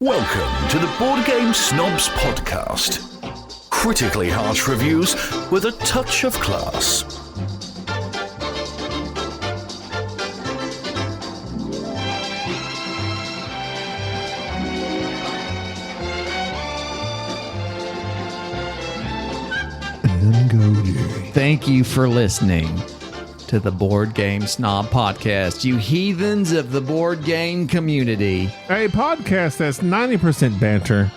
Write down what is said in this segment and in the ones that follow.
Welcome to the Board Game Snobs Podcast. Critically harsh reviews with a touch of class. And go Jerry. Thank you for listening to the Board Game Snob Podcast, you heathens of the board game community. A podcast that's 90% banter,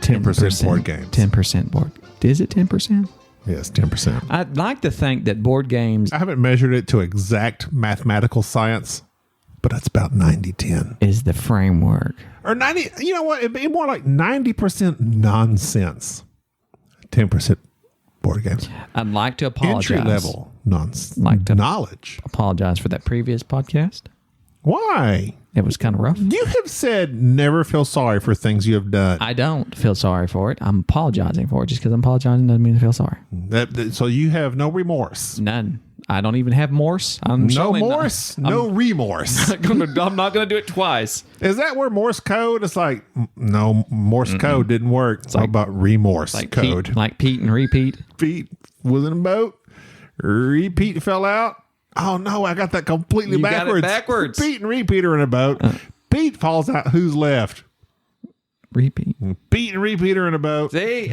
10% board games. 10% board. Is it 10%? Yes, 10%. I'd like to think that board games I haven't measured it to exact mathematical science, but that's about 90-10. is the framework. Or 90, you know what? It'd be more like 90% nonsense, 10% board games. I'd like to apologize. Entry level nonsense. Knowledge. Apologize for that previous podcast. Why? It was kind of rough. You have said never feel sorry for things you have done. I don't feel sorry for it. I'm apologizing for it. Just because I'm apologizing doesn't mean I feel sorry. So you have no remorse. None. I don't even have Morse. No Morse, no remorse. I'm not going to do it twice. Is that where Morse code? It's like, no, Morse code didn't work. It's like- about remorse Like code. Pete, like Pete and repeat. Pete was in a boat. Repeat fell out. Oh, no, I got that completely You got it backwards. backwards. Pete and repeat are in a boat. Pete falls out. Who's left? Repeat. Pete and repeat are in a boat. See?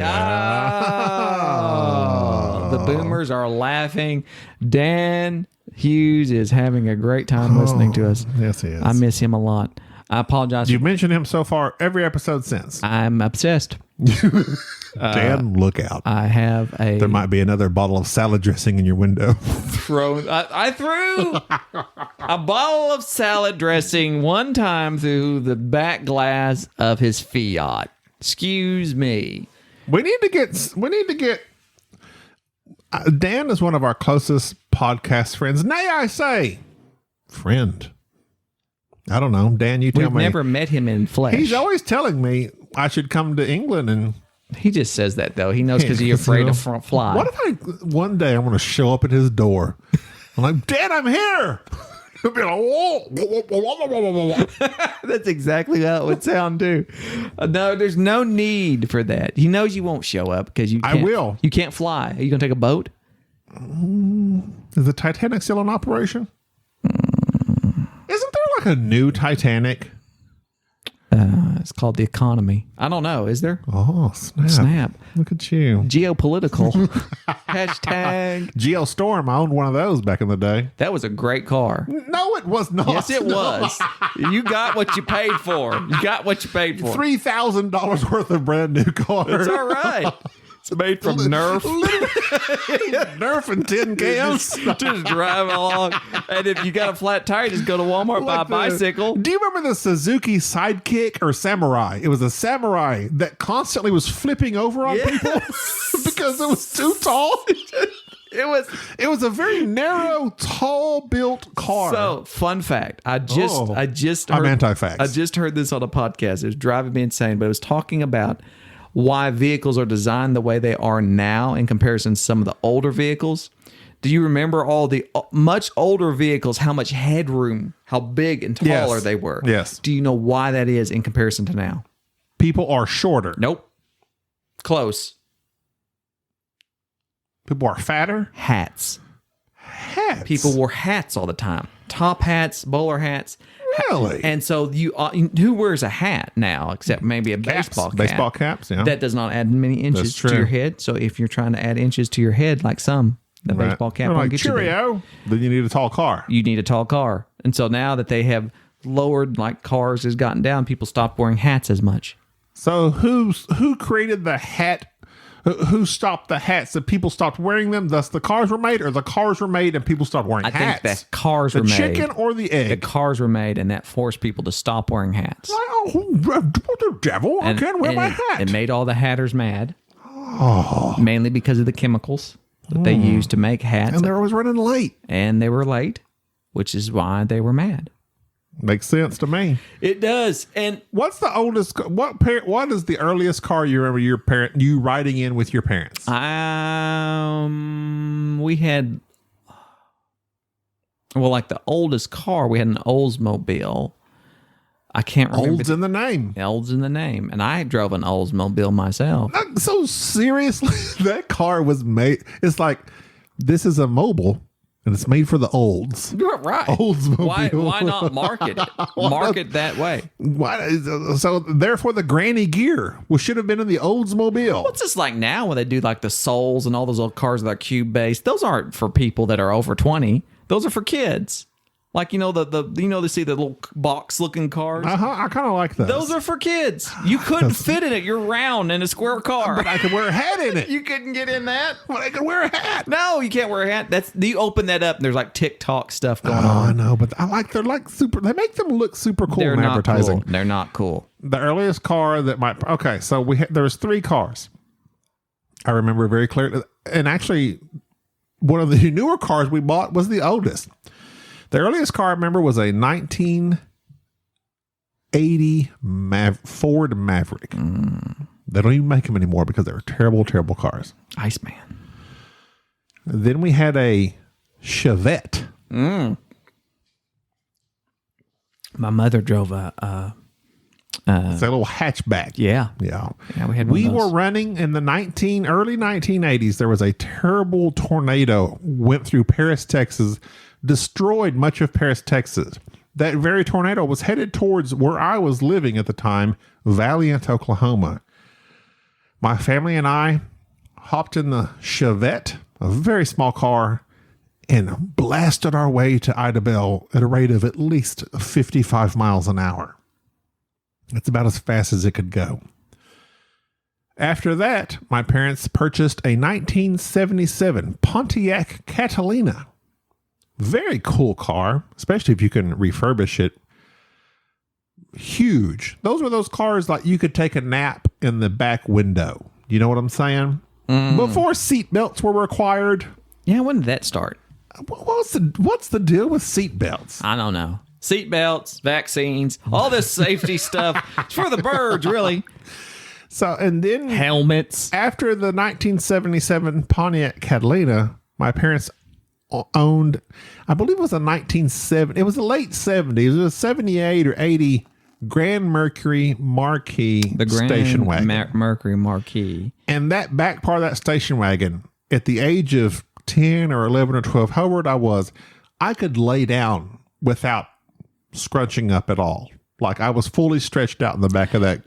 The boomers are laughing. Dan Hughes is having a great time listening to us. Yes, he is. I miss him a lot. I apologize. You've mentioned him so far every episode since. I'm obsessed. Dan, look out. I have a There might be another bottle of salad dressing in your window. I threw a bottle of salad dressing one time through the back glass of his Fiat. Excuse me. We need to get Dan is one of our closest podcast friends. Nay, I say, friend. I don't know. Dan, you tell We've me. never met him in flesh. He's always telling me I should come to England and. He just says that though. He knows because he's afraid to fly. What if one day I'm going to show up at his door? I'm like, Dan, I'm here. He'll be like, whoa. That's exactly how it would sound too. No, there's no need for that. He knows you won't show up because you can't. I will. You can't fly. Are you going to take a boat? Is the Titanic still in operation? Isn't there like a new Titanic? It's called the Economy. I don't know. Is there? Oh, snap. Snap. Look at you. Geopolitical. Hashtag. Geostorm. I owned one of those back in the day. That was a great car. No, it was not. Yes, it was. You got what you paid for. You got what you paid for. $3,000 worth of brand new car. It's all right. It's made from Nerf. Nerf and tin cans. Just drive along. And if you got a flat tire, just go to Walmart, buy a bicycle. Do you remember the Suzuki Sidekick or Samurai? It was a Samurai that constantly was flipping over on people because it was too tall. It was a very narrow, tall built car. So, fun fact. I just heard, I'm anti-facts. I just heard this on a podcast. It was driving me insane, but it was talking about why vehicles are designed the way they are now in comparison to some of the older vehicles. Do you remember all the much older vehicles, how much headroom, how big and taller they were? Yes. Do you know why that is in comparison to now? People are shorter. Nope. Close. People are fatter. Hats. Hats. People wore hats all the time. Top hats, bowler hats. Really? And so who wears a hat now except maybe a baseball cap? Baseball caps, yeah. That does not add many inches That's to your true. head. So if you're trying to add inches to your head like some, the Right. baseball cap They're won't like, get you there. Cheerio. Then you need a tall car. You need a tall car. And so now that they have lowered, like cars has gotten down, people stopped wearing hats as much. So who created the hat? Who stopped the hats? That people stopped wearing them, thus the cars were made, or the cars were made and people stopped wearing I hats? think that cars were the made. chicken or the egg? The cars were made, and that forced people to stop wearing hats. Oh, the devil! I can't wear my hat. It made all the hatters mad. Oh. Mainly because of the chemicals that they used to make hats. And they're always running late. And they were late, which is why they were mad. Makes sense to me. It does. And What's the oldest? What is the earliest car you remember you riding in with your parents? we had, well, like the oldest car, we had an Oldsmobile. I can't remember. Old's in the name. Old's in the name. And I drove an Oldsmobile myself. So seriously, that car was made. It's like, this is a mobile, and it's made for the olds. You're right. Oldsmobile. Why not market it? Market that way. So therefore, the granny gear should have been in the Oldsmobile. What's this like now when they do like the Souls and all those old cars that are cube based? Those aren't for people that are over 20. Those are for kids. Like, they see the little box looking cars. I kind of like those. Those are for kids. You couldn't fit in it. You're round in a square car. But I could wear a hat in it. You couldn't get in that. But I could wear a hat. No, you can't wear a hat. You open that up and there's like TikTok stuff going on. I know, but they're like super. They make them look super cool in advertising. Cool. They're not cool. The earliest car that okay, so there was 3 cars. I remember very clearly, and actually, one of the newer cars we bought was the oldest. The earliest car I remember was a 1980 Ford Maverick. They don't even make them anymore because they were terrible, terrible cars. Iceman. Then we had a Chevette. My mother drove it's a little hatchback. Yeah. We had. We were running in the early 1980s. There was a terrible tornado went through Paris, Texas. Destroyed much of Paris, Texas. That very tornado was headed towards where I was living at the time, Valiant, Oklahoma. My family and I hopped in the Chevette, a very small car, and blasted our way to Idabel at a rate of at least 55 miles an hour. That's about as fast as it could go. After that, my parents purchased a 1977 Pontiac Catalina. Very cool car, especially if you can refurbish it. Huge. Those were those cars like you could take a nap in the back window. You know what I'm saying? Before seat belts were required. Yeah, when did that start? What's the deal with seat belts? I don't know. Seat belts, vaccines, all this safety stuff. It's for the birds, really. So, and then helmets. After the 1977 Pontiac Catalina, my parents owned, I believe it was a 1970, it was the late 70s, it was a 78 or 80 Grand Mercury Marquis station wagon. Mercury Marquis. And that back part of that station wagon, at the age of 10 or 11 or 12, however old I was, I could lay down without scrunching up at all. Like I was fully stretched out in the back of that.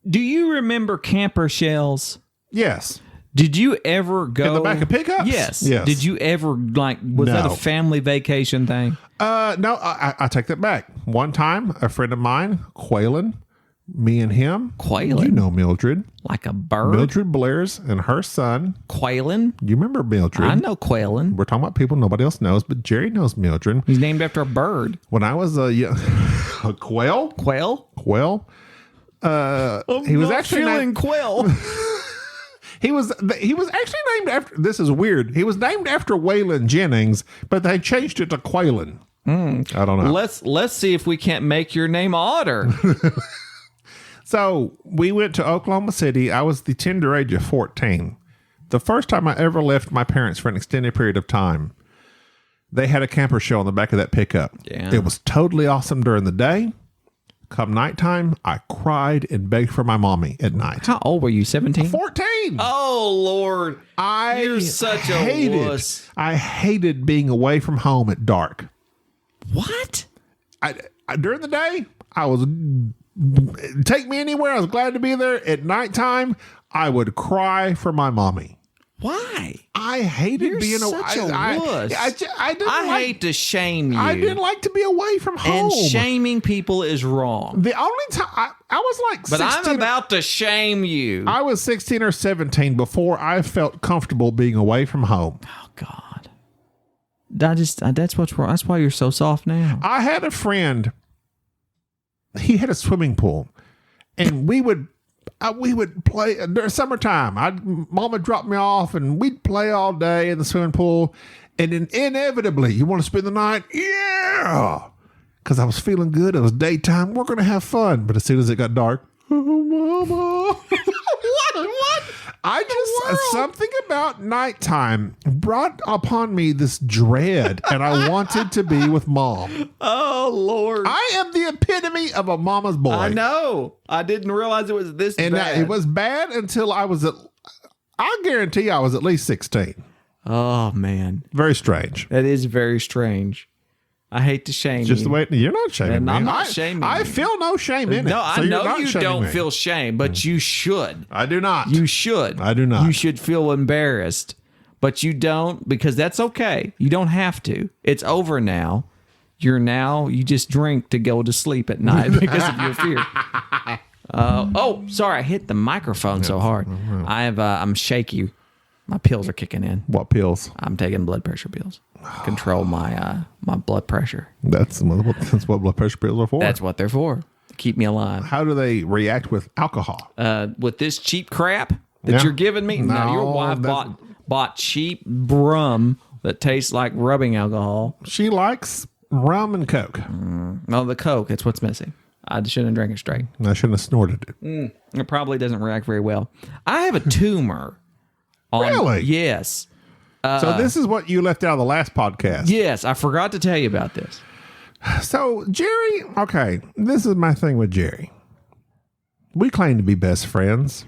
Do you remember camper shells? Yes. Did you ever go in the back of pickups? Yes. Did you ever was that a family vacation thing? No, I take that back. One time, a friend of mine, Quaylen, me and him. Quaylen? You know Mildred. Like a bird? Mildred Blair's and her son. Quaylen? You remember Mildred? I know Quaylen. We're talking about people nobody else knows, but Jerry knows Mildred. He's named after a bird. When I was a quail? Quail? Quail. He was actually named Quail. He was actually named after, this is weird. He was named after Waylon Jennings, but they changed it to Quaylen. I don't know. Let's see if we can't make your name Otter. So we went to Oklahoma City. I was the tender age of 14. The first time I ever left my parents for an extended period of time. They had a camper shell on the back of that pickup. Yeah. It was totally awesome during the day. Come nighttime, I cried and begged for my mommy at night. How old were you? 17? 14. Oh, Lord. You're such a wuss. I hated being away from home at dark. What? I during the day, I was, take me anywhere. I was glad to be there. At nighttime, I would cry for my mommy. Why? I hated being away. Such a wuss. I hate to shame you. I didn't like to be away from home. And shaming people is wrong. The only time I was like, but 16, I'm about to shame you. I was 16 or 17 before I felt comfortable being away from home. Oh God, that's what's wrong. That's why you're so soft now. I had a friend. He had a swimming pool, and we would play during summertime. Mama dropped me off and we'd play all day in the swimming pool. And then inevitably, you want to spend the night? Yeah. Because I was feeling good. It was daytime. We're going to have fun. But as soon as it got dark, oh, Mama. What? What? I just something about nighttime brought upon me this dread, and I wanted to be with Mom. Oh Lord! I am the epitome of a mama's boy. I know. I didn't realize it was this And bad. it was bad until I was I guarantee I was at least 16. Oh man, Very strange. that is very strange. I hate to shame Just you. the way you're not shaming And me. I'm not shaming I you. feel no shame in it. No, So I you're know not you shaming don't me. feel shame, but you should. I do not. You should. I do not. You should feel embarrassed, but you don't, because that's okay. You don't have to. It's over now. You just drink to go to sleep at night because of your fear. Sorry, I hit the microphone so hard. I'm shaky. My pills are kicking in. What pills? I'm taking blood pressure pills. Control my blood pressure. That's what blood pressure pills are for. That's what they're for. To keep me alive. How do they react with alcohol? With this cheap crap that Yeah. you're giving me? No, your No, wife that's- bought cheap rum that tastes like rubbing alcohol. She likes rum and Coke. No, the Coke. That's what's missing. I shouldn't have drank it straight. I shouldn't have snorted it. It probably doesn't react very well. I have a tumor. Really? Yes. So this is what you left out of the last podcast. Yes, I forgot to tell you about this. So Jerry, okay, this is my thing with Jerry. We claim to be best friends.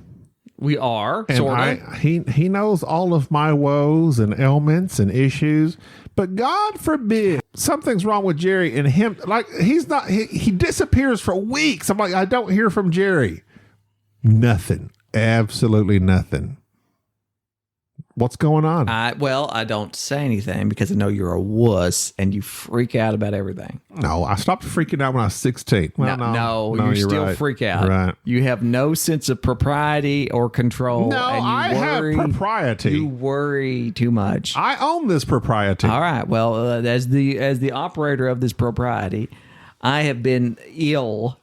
We are, And sort of. he knows all of my woes and ailments and issues, but God forbid something's wrong with Jerry and him. Like he disappears for weeks. I'm like, I don't hear from Jerry. Nothing. Absolutely nothing. What's going on? I don't say anything because I know you're a wuss and you freak out about everything. No, I stopped freaking out when I was 16. Well, No, no, you you're still right. freak out. Right. You have no sense of propriety or control. No, and you I have propriety. You worry too much. I own this propriety. All right. Well, as the operator of this propriety, I have been ill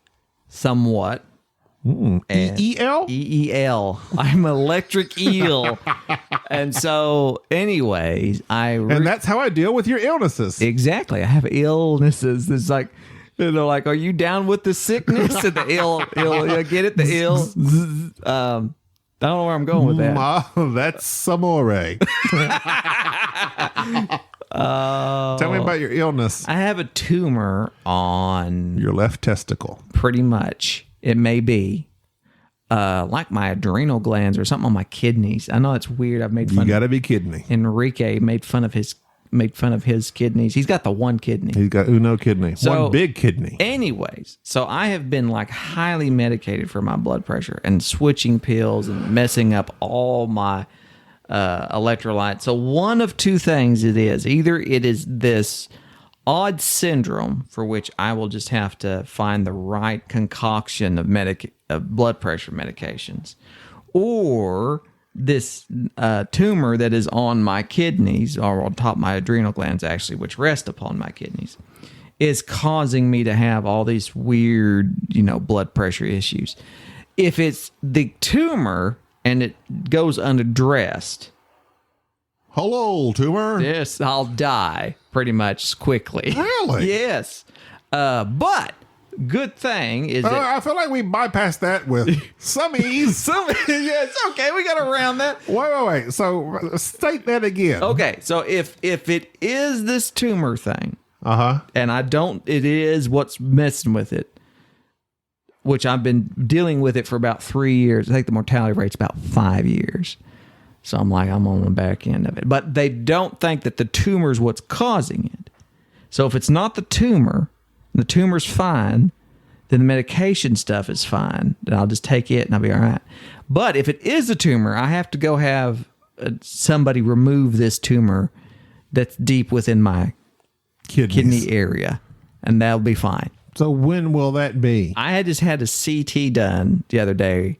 somewhat. EEL? EEL. I'm electric eel. And so, anyways, And that's how I deal with your illnesses. exactly. I have illnesses. It's like, they're like, are you down with the sickness? And the ill, get it? The ill. I don't know where I'm going with that. That's Samore. Tell me about your illness. I have a tumor on Your left testicle. pretty much. It may be like my adrenal glands or something on my kidneys. I know it's weird. I've made You fun. got to be kidding me. Enrique made fun of his kidneys. He's got the one kidney. He's got uno kidney. So- one big kidney. Anyways, so I have been like highly medicated for my blood pressure and switching pills and messing up all my electrolytes. So one of two things it is. Either it is this odd syndrome for which I will just have to find the right concoction of blood pressure medications, or this tumor that is on my kidneys or on top of my adrenal glands, actually, which rest upon my kidneys, is causing me to have all these weird, blood pressure issues. If it's the tumor and it goes unaddressed, Hello, tumor. yes, I'll die pretty much quickly. Really? Yes. But good thing is that I feel like we bypassed that with some ease. yes, okay, we got around that. Wait. So state that again. Okay, so if it is this tumor thing, Uh-huh. and it is what's messing with it, which I've been dealing with it for about 3 years. I think the mortality rate's about 5 years. So I'm on the back end of it. But they don't think that the tumor's what's causing it. So if it's not the tumor's fine, then the medication stuff is fine. Then I'll just take it and I'll be all right. But if it is a tumor, I have to go have somebody remove this tumor that's deep within my Kidneys. kidney area, and that'll be fine. So when will that be? I had just had a CT done the other day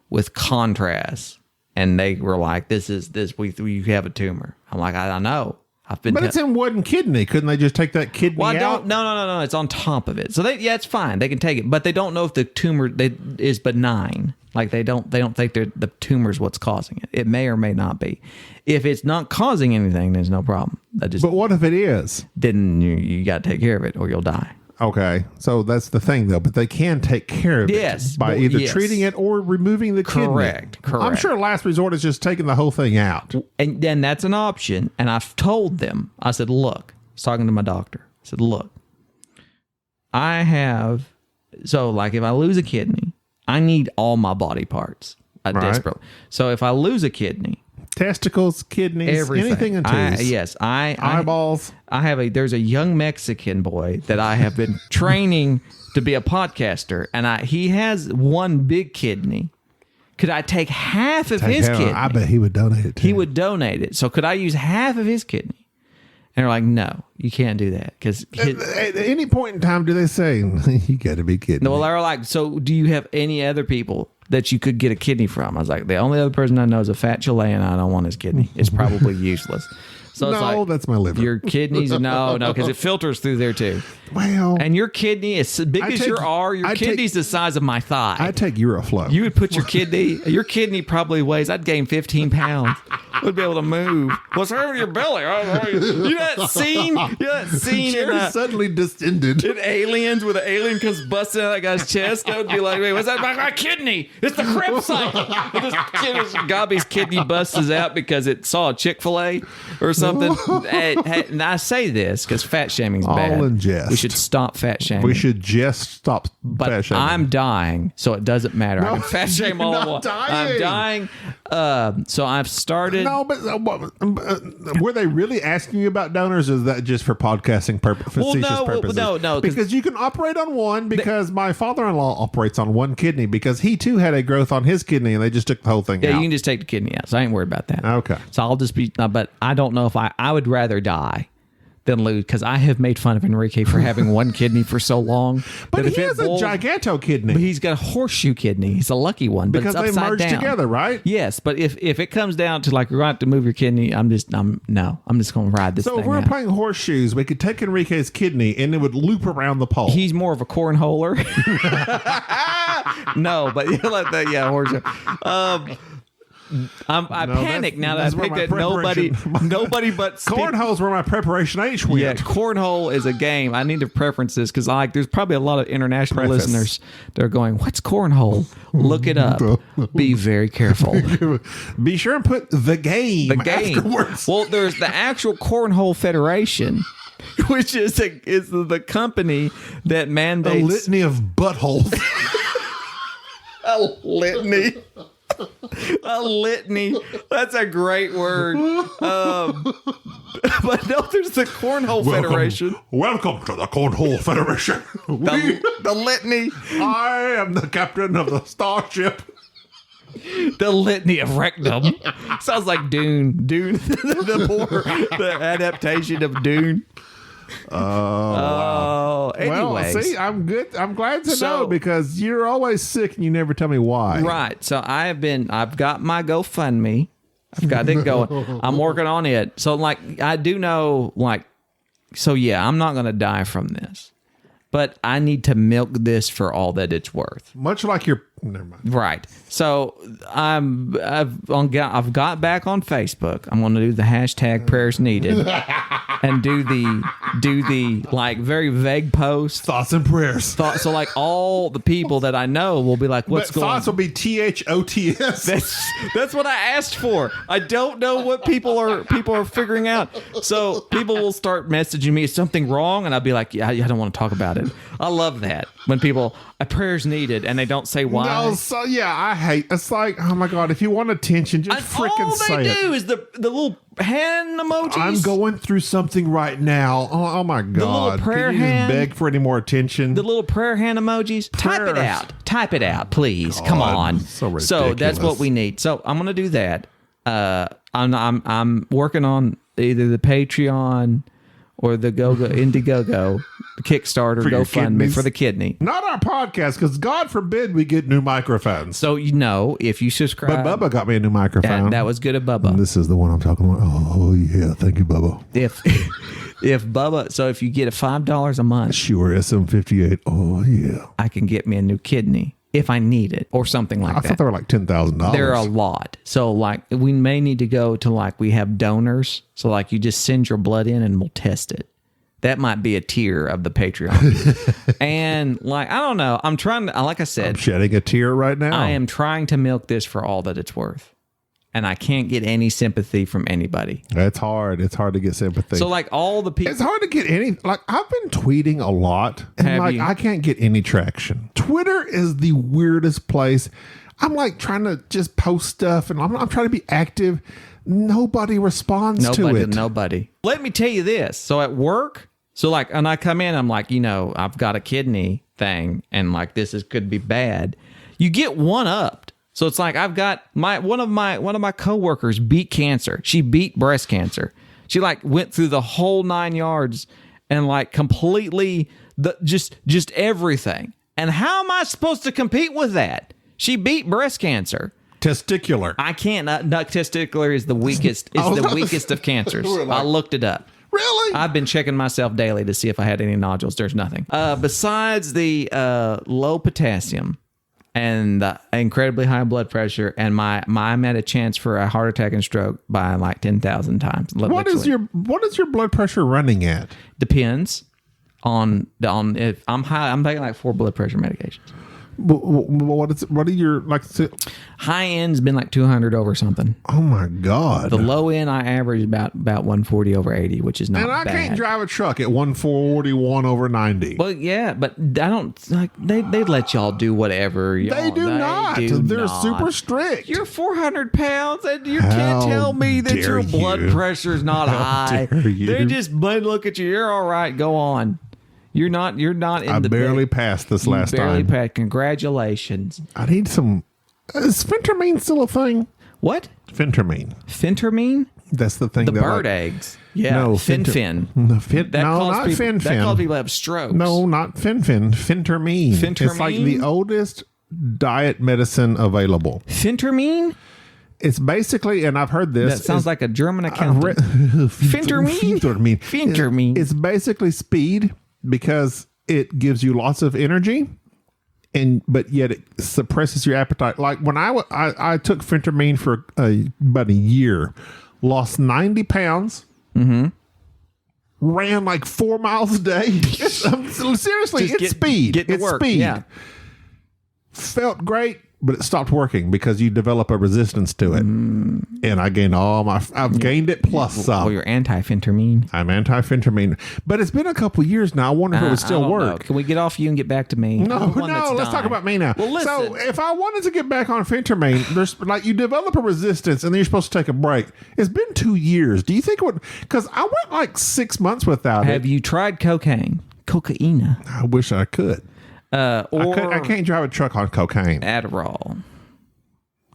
with contrast, and they were like, you have a tumor. I'm like, I know. I've been But it's in one kidney. Couldn't they just take that kidney well, out? no. It's on top of it. So it's fine. They can take it, but they don't know if the tumor is benign. Like they don't think the tumor's what's causing it. It may or may not be. If it's not causing anything, there's no problem. But what if it is? Then you got to take care of it or you'll die. Okay, so that's the thing, though. But they can take care of Yes, it by well, either yes. treating it or removing the kidney. Correct. I'm sure last resort is just taking the whole thing out. And then that's an option. And I've told them, I said, look, I was talking to my doctor. I said, look, so like if I lose a kidney, I need all my body parts. Desperately. So if I lose a kidney, testicles, kidneys, everything. anything in twos. Yes. Eyeballs. There's a young Mexican boy that I have been training to be a podcaster, and he has one big kidney. Could I take half of his kidney? I bet he would donate it too. He would donate it. So could I use half of his kidney? And they're like, no, you can't do that. Because at any point in time, do they say, you got to be kidding well, me? they're like, so do you have any other people that you could get a kidney from? I was like, the only other person I know is a fat Chilean. I don't want his kidney. It's probably useless. So it's No, like, that's my liver. Your kidneys, no, because it filters through there too. Well, And your kidney, as big as your kidney's the size of my thigh. I take Euroflow. You would put your kidney probably weighs, I'd gain 15 pounds. Would be able to move. What's wrong with your belly? You know that scene? Jerry suddenly distended. In Aliens, where the alien comes busting out of that guy's chest? That would be like, wait, what's that? My kidney! It's the Krebs cycle! Gobby's kidney busts out because it saw a Chick-fil-A or something. And I say this because fat shaming's bad. All in jest. We should stop fat shaming. We should just stop fat shaming. I'm dying, so it doesn't matter. I can fat shame all I want. I'm dying. So I've started. No, but were they really asking you about donors? Or is that just for podcasting purposes? No. Because you can operate on one. Because my father-in-law operates on one kidney because he too had a growth on his kidney, and they just took the whole thing out. Yeah, you can just take the kidney out. So I ain't worried about that. Okay. So I'll just be. But I don't know if I would rather die than lose, because I have made fun of Enrique for having one kidney for so long. But he has a giganto kidney. But he's got a horseshoe kidney. He's a lucky one. But because it's they upside merge down. together, right? Yes, but if it comes down to like you're going to have to move your kidney, I'm just going to ride this So thing if we're out. playing horseshoes, we could take Enrique's kidney and it would loop around the pole. He's more of a cornholer. No, but you like that, yeah, horseshoe. I panic now that I picked that nobody but cornholes were my preparation H went. Yeah, cornhole is a game. I need to preference this because there's probably a lot of international listeners that are going, "What's cornhole?" Look it up. Be very careful. Be sure and put the game afterwards. Well, there's the actual Cornhole Federation, which is the company that mandates a litany of buttholes. A litany. A litany. That's a great word. But no, there's the Cornhole Federation. Welcome to the Cornhole Federation. The litany. I am the captain of the starship. The litany of rectum. Sounds like Dune. Dune, the adaptation of Dune. Anyways. Well, see, I'm good. I'm glad to know because you're always sick and you never tell me why. Right. So I've got my GoFundMe. I've got it going. I'm working on it. So I do know I'm not going to die from this, but I need to milk this for all that it's worth. Much like your, never mind. Right. So I've got back on Facebook. I'm going to do the hashtag prayers needed and do the very vague posts. Thoughts and prayers. So all the people that I know will be like, what's going on? Thoughts will be THOTS. That's what I asked for. I don't know what people are figuring out. So people will start messaging me, is something wrong? And I'll be like, yeah, I don't want to talk about it. I love that when people, prayers needed, and they don't say why. No, so I hate. It's like, oh my god, if you want attention, just freaking say it. All they do is the little hand emojis. I'm going through something right now. Oh my god, the little prayer can you hand, just beg for any more attention? The little prayer hand emojis. Type it out, please. God, come on. So ridiculous. So that's what we need. So I'm gonna do that. I'm working on either the Patreon or the Indiegogo, the Kickstarter, GoFundMe for the kidney. Not our podcast, because God forbid we get new microphones. So if you subscribe. But Bubba got me a new microphone. That was good of Bubba. And this is the one I'm talking about. Oh yeah, thank you, Bubba. If Bubba, so if you get a $5 a month, sure, SM58. Oh yeah, I can get me a new kidney if I need it or something like that. I thought they were like $10,000. They're a lot. So we may need to go to we have donors. So you just send your blood in and we'll test it. that might be a tier of the Patreon. And like, I don't know. I'm trying to, like I said, I'm shedding a tear right now. I am trying to milk this for all that it's worth. And I can't get any sympathy from anybody. It's hard. It's hard to get sympathy. So like all the people. It's hard to get any, like I've been tweeting a lot and Have like you? I can't get any traction. Twitter is the weirdest place. I'm like trying to just post stuff and I'm trying to be active. Nobody responds to it. Nobody. Let me tell you this. So at work, so like, and I come in, I'm like, I've got a kidney thing, and like could be bad. You get one upped. So it's like I've got one of my coworkers beat cancer. She beat breast cancer. She like went through the whole 9 yards and like completely just everything. And how am I supposed to compete with that? She beat breast cancer. Testicular. I can't. Testicular is the weakest. It's the weakest of cancers. I looked it up. Really? I've been checking myself daily to see if I had any nodules. There's nothing. Besides the low potassium and the incredibly high blood pressure, and I'm at a chance for a heart attack and stroke by like 10,000 times. What is your blood pressure running at? Depends on if I'm high. I'm taking like 4 blood pressure medications. What are your like? High end's been like 200 over something. Oh my God! The low end I average about 140 over 80, which is not and I bad. can't drive a truck at 141 over 90. Well, yeah, but I don't like they let y'all do whatever. They do not. They're super strict. You're 400 pounds, and you can't tell me that your blood pressure's not high. They just look at you. You're all right. Go on. You're not in I barely passed this last time. Barely passed. Congratulations. I need some. Is phentermine still a thing? What? Phentermine. Phentermine? That's the thing. The bird eggs. Yeah. No, Fin-fin. No, That not fin-fin. causes people to have strokes. No, not fin-fin. Phentermine. It's like the oldest diet medicine available. Phentermine? It's basically, and I've heard this. That sounds like a German accountant. Phentermine? Phentermine. It's basically speed because it gives you lots of energy, but yet it suppresses your appetite. Like when I took phentermine for about a year, lost 90 pounds, ran like 4 miles a day. Seriously, it's speed. It's speed. Yeah. Felt great. But it stopped working because you develop a resistance to it. And I gained I've gained it plus some. Well, you're anti-phentermine. I'm anti-phentermine. But it's been a couple years now. I wonder if it would still work. Know. Can we get off you and get back to me? No, let's talk about me now. Well, listen. So if I wanted to get back on phentermine, there's like you develop a resistance and then you're supposed to take a break. It's been 2 years. Do you think it would? Because I went like 6 months without it. Have you tried cocaine? Cocaine. I wish I could. Or I can't drive a truck on cocaine. Adderall.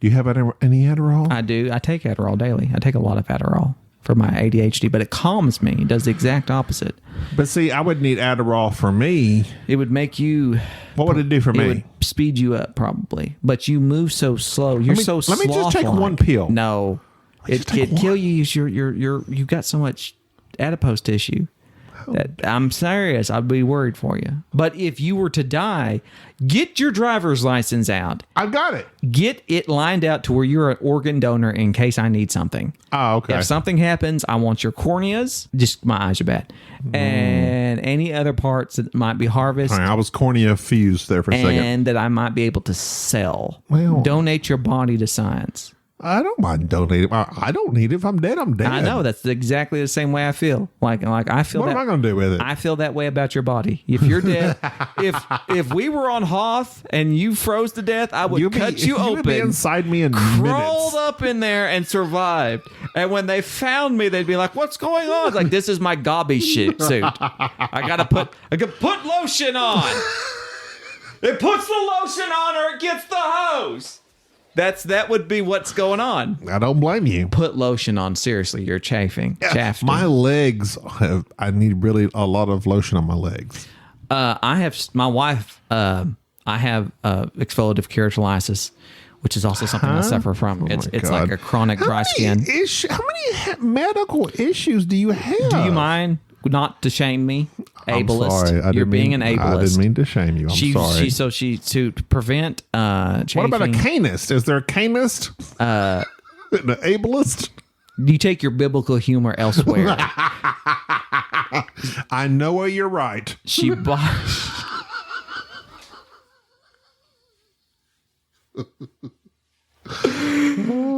Do you have any Adderall? I do. I take Adderall daily. I take a lot of Adderall for my ADHD, but it calms me. It does the exact opposite. But see, I would need Adderall for me. It would make you... What would it do for me? It would speed you up, probably. But you move so slow. You're so slow. Let me just take one pill. No. It could kill you. You've got so much adipose tissue. That I'm serious. I'd be worried for you. But if you were to die, get your driver's license out. I've got it. Get it lined out to where you're an organ donor in case I need something. Oh, okay. If something happens, I want your corneas. Just my eyes are bad. And any other parts that might be harvested. Right, I was cornea fused there for a second. And that I might be able to sell. Well, donate your body to science. I don't mind donating. I don't need it. If I'm dead, I'm dead. I know. That's exactly the same way I feel. Like I feel. What am I going to do with it? I feel that way about your body. If you're dead, if we were on Hoth and you froze to death, I would cut you open. You'd be inside me in crawled minutes. up in there and survived. And when they found me, they'd be like, "What's going on?" It's like, "This is my gobby suit. I gotta put lotion on. It puts the lotion on, or it gets the hose." That would be what's going on. I don't blame you. Put lotion on. Seriously, you're chafing. My legs I need really a lot of lotion on my legs. I have exfoliative keratolysis, which is also something I suffer from. It's like a chronic dry skin. How many medical issues do you have? Do you mind? Not to shame me, ableist. I'm sorry. You're being an ableist. I didn't mean to shame you. I'm sorry. To prevent chafing. What about a canist? Is there a canist? An ableist? You take your biblical humor elsewhere. I know you're right. She bought.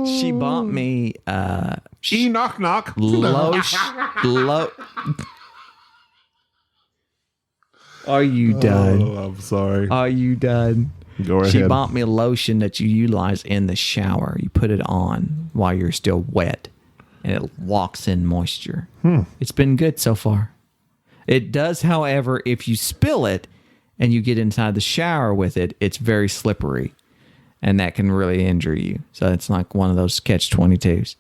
She bought me Knock knock. lotion. Are you done? Oh, I'm sorry. Are you done? Go ahead. She bought me a lotion that you utilize in the shower. You put it on while you're still wet, and it locks in moisture. It's been good so far. It does, however, if you spill it and you get inside the shower with it, it's very slippery, and that can really injure you. So it's like one of those catch-22s.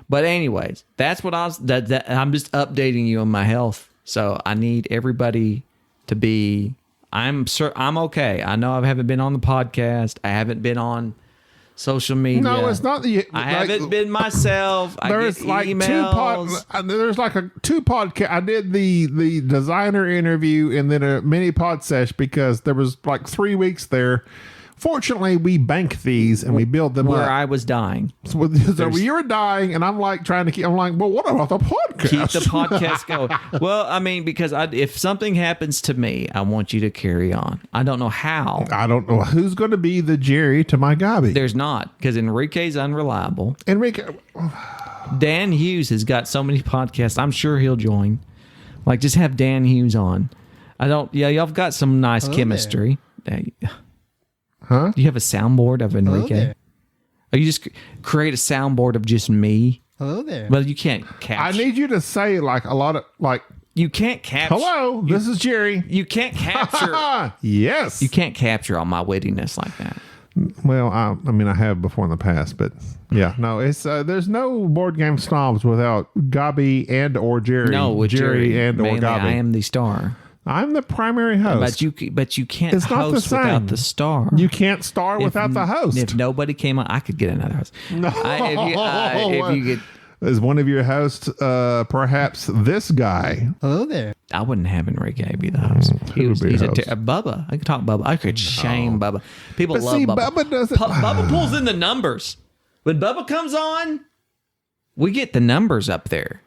But anyways, that's what I was. I'm just updating you on my health. So I need everybody to be. I'm okay. I know I haven't been on the podcast. I haven't been on social media. No, it's not the. I haven't been myself. There's like emails. there's like two podcast. I did the designer interview and then a mini pod sesh because there was like 3 weeks there. Fortunately, we bank these and we build them where up. I was dying. So you were dying, and I'm like trying to keep. I'm like, well, what about the podcast? Keep the podcast going. Well, I mean, because if something happens to me, I want you to carry on. I don't know how. I don't know who's going to be the Jerry to my Gabby. There's not, because Enrique's unreliable. Enrique. Dan Hughes has got so many podcasts. I'm sure he'll join. Like, just have Dan Hughes on. Y'all have got some nice chemistry. Huh? Do you have a soundboard of Enrique? Or you just create a soundboard of just me? Hello there. Well, you can't capture. I need you to say like a lot of like. You can't capture. Hello, this is Jerry. You can't capture. Yes. You can't capture all my wittiness like that. Well, I mean, I have before in the past, but yeah, no, it's there's no board game snobs without Gabby and or Jerry. No, with Jerry and or mainly, Gabby. I am the star. I'm the primary host. But you can't It's not the host same. without the star. You can't star without the host. If nobody came on, I could get another host. No. If you get, Is one of your hosts perhaps this guy? Hello there. I wouldn't have Enrique be the host. He's host? Bubba. I could talk Bubba. I could shame Bubba. People But love see, Bubba. Bubba doesn't. Bubba pulls in the numbers. When Bubba comes on, we get the numbers up there.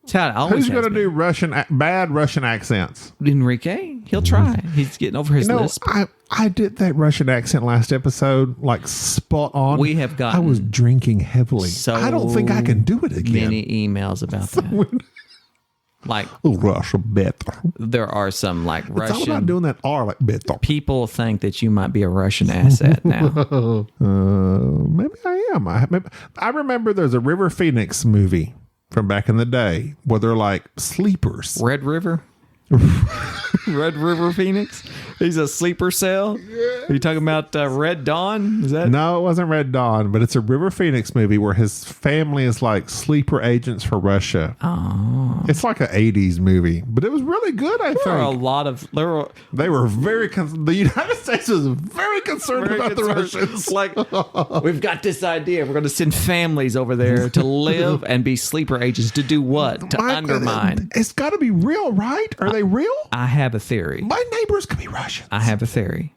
That's how it always Who's going to has been. do bad Russian accents? Enrique? He'll try. He's getting over his lisp. I did that Russian accent last episode, like spot on. We have gotten I was drinking heavily. So I don't think I can do it again. Many emails about that. Like Russia better. there are some like It's all about Russian doing that R like better. people think that you might be a Russian asset now. Maybe I am. I remember there's a River Phoenix movie from back in the day where they're like sleepers. Red River? Red River Phoenix? He's a sleeper cell? Are you talking about Red Dawn? Is that? No, it wasn't Red Dawn, but it's a River Phoenix movie where his family is like sleeper agents for Russia. Oh. It's like an 80s movie, but it was really good, I There are a think. lot of... They were the United States was very concerned about the Russians. Like, we've got this idea. We're going to send families over there to live and be sleeper agents. To do what? To undermine. It's got to be real, right? Are they real? I have a theory. My neighbors could be Russians. I have a theory.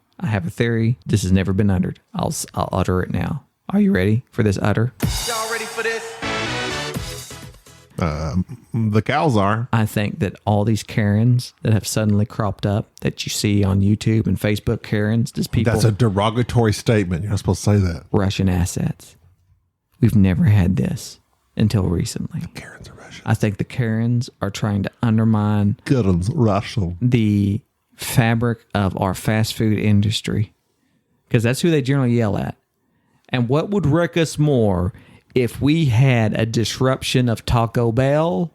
This has never been uttered. I'll utter it now. Are you ready for this utter? Y'all ready for this? The cows are. I think that all these Karens that have suddenly cropped up that you see on YouTube and Facebook, Karens, just people, That's a derogatory statement. You're not supposed to say that. Russian assets. We've never had this until recently. Karens are Russian. I think the Karens are trying to undermine Karens Russian. the fabric of our fast food industry because that's who they generally yell at. And what would wreck us more if we had a disruption of Taco Bell,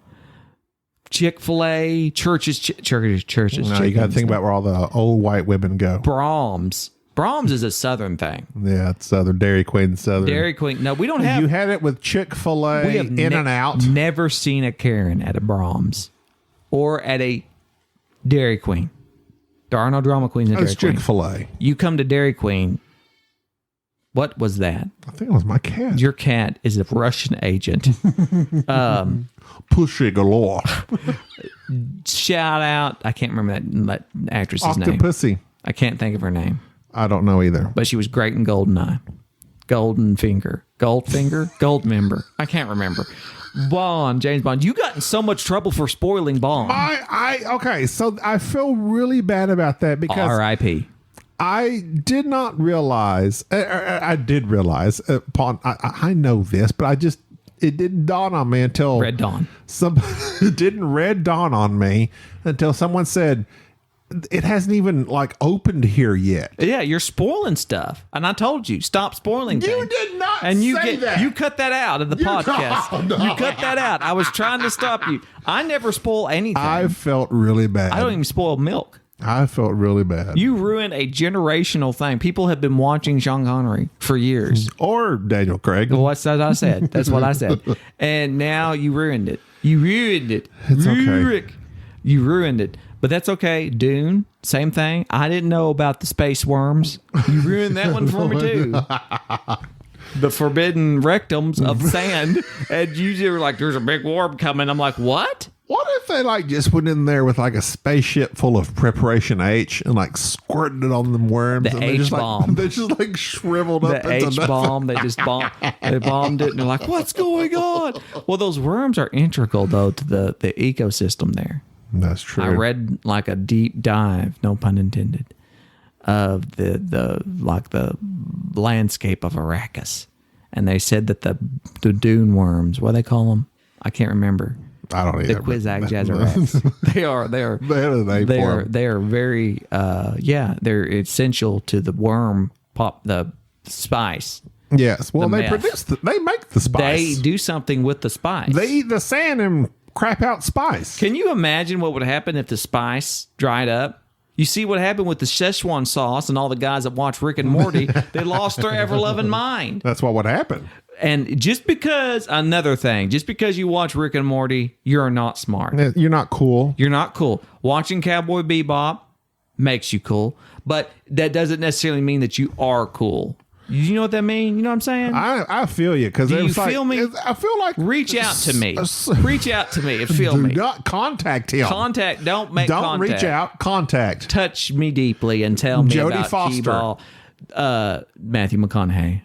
Chick-fil-A, churches. No, you got to think about where all the old white women go. Brahms. Brahms is a Southern thing. Yeah, it's Southern. Dairy Queen, Southern. Dairy Queen. No, we don't have. You had it with Chick-fil-A, we have In-N-Out. Never seen a Karen at a Brahms or at a Dairy Queen. There are no drama queens at Dairy It's Queen. Chick-fil-A. You come to Dairy Queen. What was that? I think it was my cat. Your cat is a Russian agent. Pussy galore. Shout out. I can't remember that actress's name. Octopussy. I can't think of her name. I don't know either. But she was great in Goldeneye. Golden Finger. Goldfinger? Gold Member. I can't remember. James Bond. You got in so much trouble for spoiling Bond. Okay, so I feel really bad about that because R.I.P. I did not realize. I did realize upon. I know this, but it didn't dawn on me until Red Dawn. It didn't red dawn on me until someone said it hasn't even like opened here yet. Yeah, you're spoiling stuff, and I told you stop spoiling things. You did not and you say that. You cut that out of the podcast. No. You cut that out. I was trying to stop you. I never spoil anything. I felt really bad. I don't even spoil milk. I felt really bad. You ruined a generational thing. People have been watching Sean Connery for years. Or Daniel Craig. Well, that's what I said. That's what I said. And now you ruined it. You ruined it. It's okay. Rick. You ruined it. But that's okay. Dune, same thing. I didn't know about the space worms. You ruined that one for me too. The forbidden rectums of sand. And you were like, there's a big worm coming. I'm like, what? What if they like just went in there with like a spaceship full of preparation H and like squirted it on them worms? The and H-bomb. They just like shriveled up The into H-bomb. They just bombed it. And they're like, what's going on? Well, those worms are integral though to the ecosystem there. That's true. I read like a deep dive, no pun intended, of the landscape of Arrakis, and they said that the dune worms, what do they call them? I can't remember. I don't The either. Quizag Jazzarats. They are very they're essential to the worm the spice. Yes. Well, The they meth. they make the spice. They do something with the spice. They eat the sand and crap out spice. Can you imagine what would happen if the spice dried up? You see what happened with the Szechuan sauce and all the guys that watch Rick and Morty, they lost their ever-loving mind. That's what would happen. And just because you watch Rick and Morty, you're not smart. You're not cool. You're not cool. Watching Cowboy Bebop makes you cool, but that doesn't necessarily mean that you are cool. You know what that means? You know what I'm saying? I feel you because Do you feel me? I feel like Reach out to me. Reach out to me and feel do me. not contact him. Don't make Don't contact. reach out. Contact. Touch me deeply and tell me Jodie about Foster. Key-ball. Matthew McConaughey.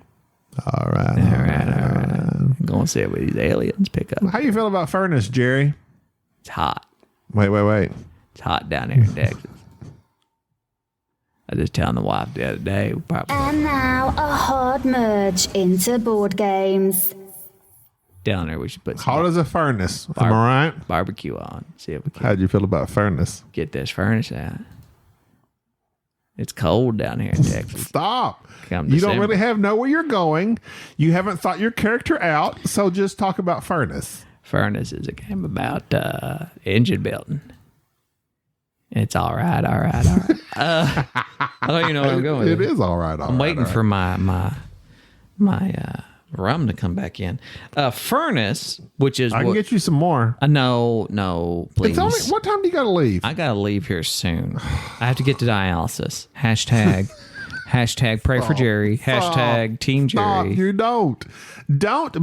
All right. All right. Go and see what these aliens pick up. How you feel about furnace, Jerry? It's hot. Wait. It's hot down here in Texas. I was just telling the wife the other day. And now a hard merge into board games. Down there, we should put Hot some as a furnace. Am I right? barbecue on. See if we can How'd you feel about furnace? get this furnace out. It's cold down here in Texas. Stop. Come You don't December. really know where you're going. You haven't thought your character out, so just talk about furnace. Furnace is a game about engine building. It's all right. I don't even know where I'm going with It is all right. I'm waiting for my rum to come back in. Furnace, which is I can get you some more. No, please. It's only, what time do you got to leave? I gotta leave here soon. I have to get to dialysis. Hashtag pray for Jerry. Hashtag Team Stop. Jerry. You don't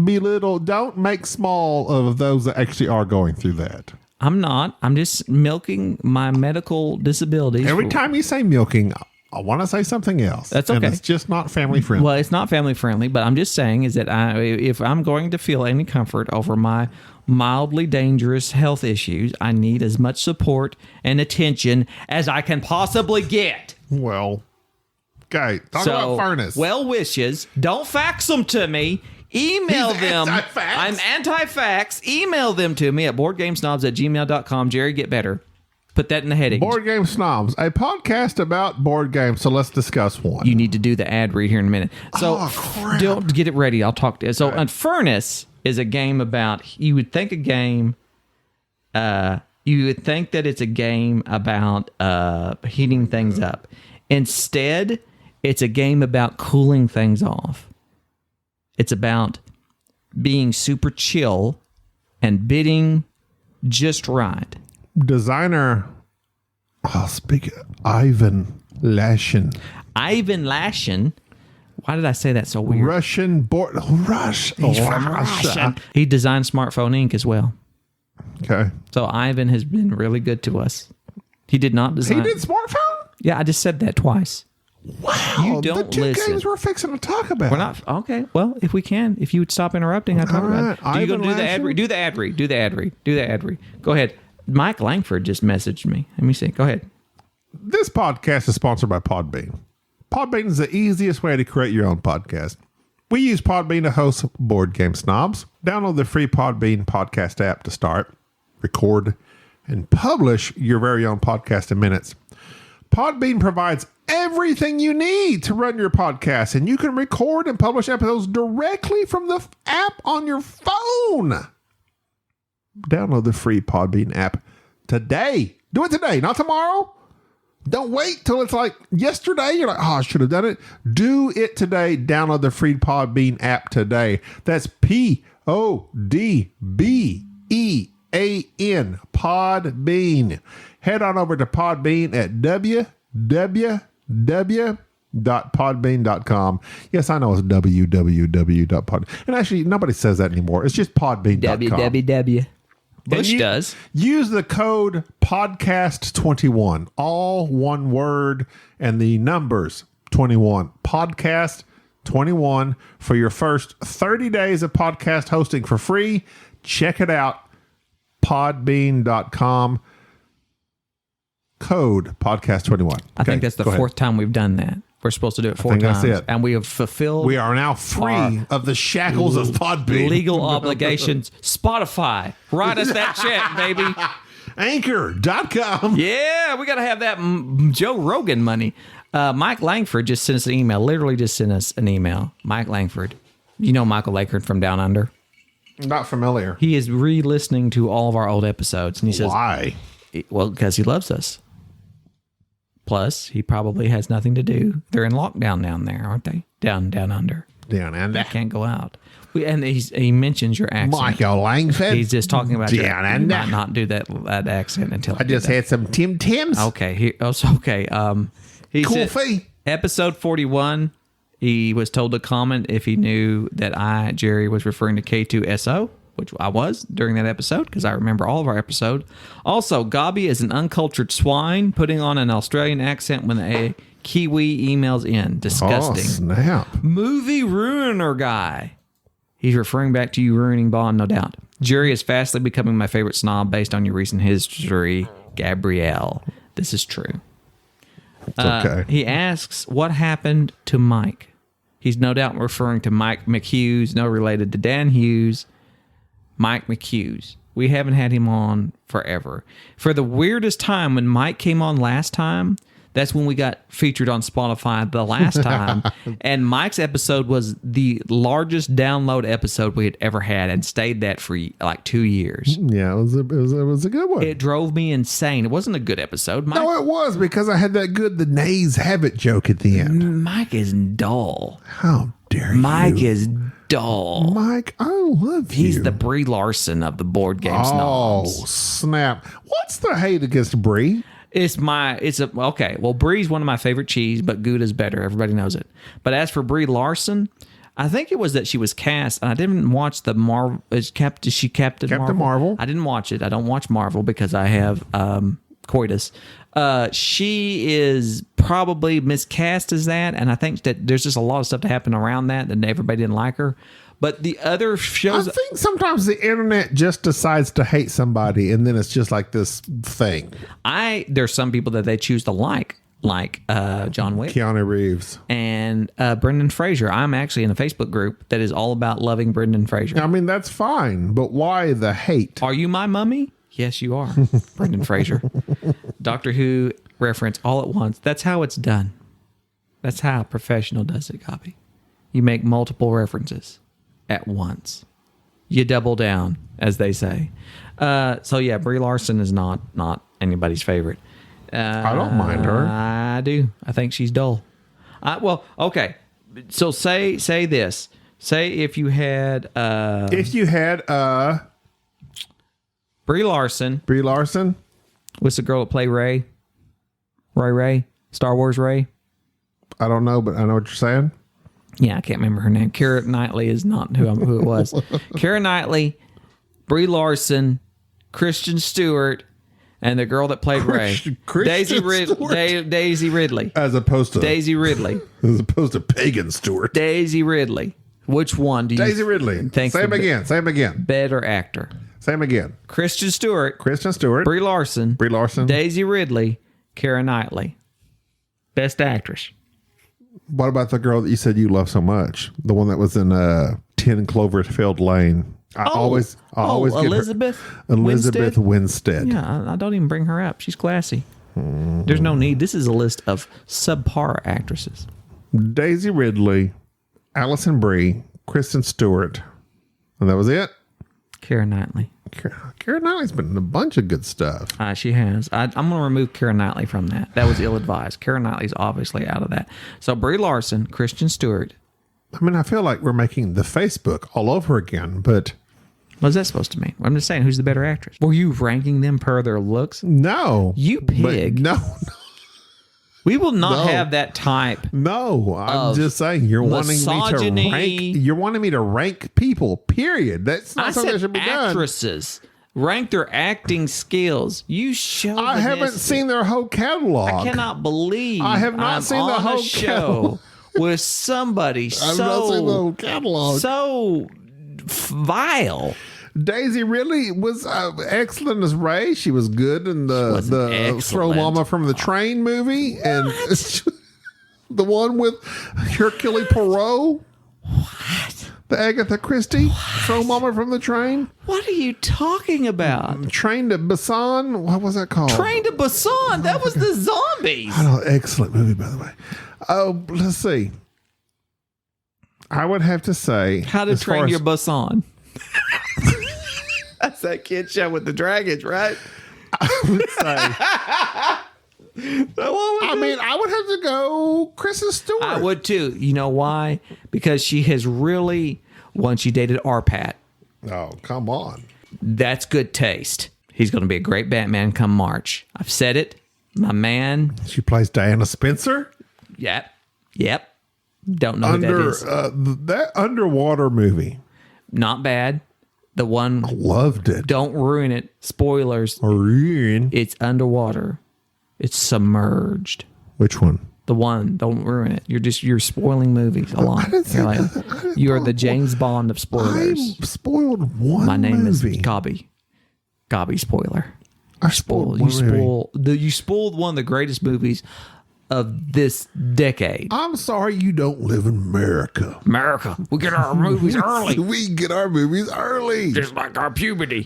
belittle. Don't make small of those that actually are going through that. I'm not. I'm just milking my medical disabilities. Every time you say milking, I want to say something else. That's And okay. it's just not family friendly. Well, it's not family friendly, but I'm just saying is that if I'm going to feel any comfort over my mildly dangerous health issues, I need as much support and attention as I can possibly get. Well, okay. Talk about furnace. Well wishes. Don't fax them to me. Email He's them. anti-fax. I'm anti-fax. Email them to me at boardgamesnobs@gmail.com. Jerry, get better. Put that in the heading. Board Game Snobs, a podcast about board games. So let's discuss one. You need to do the ad read here in a minute. So crap. don't get it ready. I'll talk to you. So Furnace is a game about, you would think that it's a game about heating things up. Instead, it's a game about cooling things off. It's about being super chill and bidding just right. Designer, Ivan Lashin. Ivan Lashin. Why did I say that so weird? Russian board. He's from Russia. He designed Smartphone Inc. as well. Okay. So Ivan has been really good to us. He did not He design. did smartphone? Yeah, I just said that twice. Wow. You don't the two listen. games we're fixing to talk about. We're not okay. Well, if we can, if you would stop interrupting, I talk All about it. right. Do you go Ivan do the ad Lashin? read? Do the ad read. Do the ad read. Do the ad read. Go ahead. Mike Langford just messaged me. Let me see. Go ahead. This podcast is sponsored by Podbean. Podbean is the easiest way to create your own podcast. We use Podbean to host Board Game Snobs. Download the free Podbean podcast app to start, record, and publish your very own podcast in minutes. Podbean provides everything you need to run your podcast, and you can record and publish episodes directly from the app on your phone. Download the free Podbean app today. Do it today, not tomorrow. Don't wait till it's like yesterday. You're like, oh, I should have done it. Do it today. Download the free Podbean app today. That's Podbean. Podbean. Head on over to Podbean at www.podbean.com. Yes, I know it's www.pod. And actually, nobody says that anymore. It's just podbean.com. www. Bush does. Use the code podcast21, all one word, and the numbers 21. Podcast 21 for your first 30 days of podcast hosting for free. Check it out. Podbean.com. Code podcast 21. I think that's the fourth time we've done that. We're supposed to do it four times. That's it. And we have fulfilled. We are now free of the shackles of Podbean. Legal obligations. Spotify. Write us that check, baby. Anchor.com. Yeah, we got to have that Joe Rogan money. Mike Langford just sent us an email. Literally just sent us an email. Mike Langford. You know Michael Langford from Down Under? Not familiar. He is re-listening to all of our old episodes. And he says, why? Well, because he loves us. Plus, he probably has nothing to do. They're in lockdown down there, aren't they? Down under. Down under. They can't go out. And he mentions your accent. Michael Langford. He's just talking about your Down accent. You under. might not do that accent until I just had some Tim Tams. Okay. He said, Coffee. episode 41, he was told to comment if he knew that Jerry, was referring to K2SO, which I was during that episode because I remember all of our episode. Also, Gobby is an uncultured swine putting on an Australian accent when a Kiwi emails in. Disgusting. Oh, snap. Movie ruiner guy. He's referring back to you ruining Bond, no doubt. Jerry is fastly becoming my favorite snob based on your recent history, Gabrielle. This is true. It's okay. He asks, what happened to Mike? He's no doubt referring to Mike McHughes, no related to Dan Hughes. Mike McHughes. We haven't had him on forever. For the weirdest time, when Mike came on last time, that's when we got featured on Spotify the last time. And Mike's episode was the largest download episode we had ever had and stayed that for like 2 years. Yeah, it was a good one. It drove me insane. It wasn't a good episode. Mike, No, it was because I had that good the nays have it joke at the end. Mike is dull. How dare you? Mike is dull. Mike, I love you. He's the Brie Larson of the board game snobs. Oh, snap. What's the hate against Brie? Okay. Well, Brie's one of my favorite cheese, but Gouda's better. Everybody knows it. But as for Brie Larson, I think it was that she was cast, and I didn't watch the Marvel. Is she Captain Marvel? I didn't watch it. I don't watch Marvel because I have coitus. She is probably miscast as that, and I think that there's just a lot of stuff to happen around that, and everybody didn't like her. But the other shows, I think sometimes the internet just decides to hate somebody, and then it's just like this thing. There's some people that they choose to like John Wick, Keanu Reeves, and Brendan Fraser. I'm actually in a Facebook group that is all about loving Brendan Fraser. I mean, that's fine, but why the hate? Are you my mummy? Yes, you are, Brendan Fraser. Doctor Who reference all at once. That's how it's done. That's how a professional does it, Gobby. You make multiple references at once. You double down, as they say. So yeah, Brie Larson is not anybody's favorite. I don't mind her. I do. I think she's dull. Well, okay. So say this. Say if you had Brie Larson. Brie Larson. What's the girl that played Ray? Ray? Star Wars Ray? I don't know, but I know what you're saying. Yeah, I can't remember her name. Keira Knightley is not who it was. Keira Knightley, Brie Larson, Kristen Stewart, And the girl that played Ray, Daisy Ridley, as opposed to Daisy Ridley, Pagan Stewart. Daisy Ridley. Which one do you? Daisy Ridley. Think Say him again. Say him again. Better actor. Say him again. Kristen Stewart, Brie Larson, Daisy Ridley, Keira Knightley. Best actress. What about the girl that you said you love so much? The one that was in 10 Cloverfield Lane. I always get Elizabeth Winstead. Yeah, I don't even bring her up. She's classy. There's no need. This is a list of subpar actresses. Daisy Ridley, Alison Brie, Kristen Stewart, and that was it. Keira Knightley. Keira Knightley's been in a bunch of good stuff. She has. I'm going to remove Keira Knightley from that. That was ill-advised. Keira Knightley's obviously out of that. So Brie Larson, Kristen Stewart. I mean, I feel like we're making the Facebook all over again, but... What's that supposed to mean? I'm just saying, who's the better actress? Were you ranking them per their looks? No. You pig. No. We will not have that type. No, I'm just saying you're wanting me to rank people. Period. That's not something that should be done. Actresses. Rank their acting skills. You show. I haven't seen their whole catalog. I cannot believe I have not seen the whole show with somebody I've not seen the whole catalog. So vile. Daisy really was excellent as Ray. She was good in the Throw Mama from the Train movie. What? And the one with Hercule Poirot. What? The Agatha Christie. Throw Mama from the Train. What are you talking about? Train to Busan. What was that called? Train to Busan. That was the zombies. I know. Excellent movie, by the way. Oh, let's see. I would have to say... How to Train Your Busan. That's that kid show with the dragons, right? I would say... I would have to go Kristen Stewart. I would too. You know why? Because she has really, once she dated Arpat. Oh, come on. That's good taste. He's going to be a great Batman come March. I've said it. My man. She plays Diana Spencer? Yep. Don't know who that is. That underwater movie. Not bad. The one. I loved it. Don't ruin it. Spoilers. It's underwater. It's submerged. Which one? The one. Don't ruin it. You're spoiling movies a lot. You're the James Bond of spoilers. I spoiled one. My name movie. is Gobby. Gobby spoiler. I spoiled You spoiled one of the greatest movies of this decade. I'm sorry you don't live in America. America. We get our movies early. We get our movies early. Just like our puberty.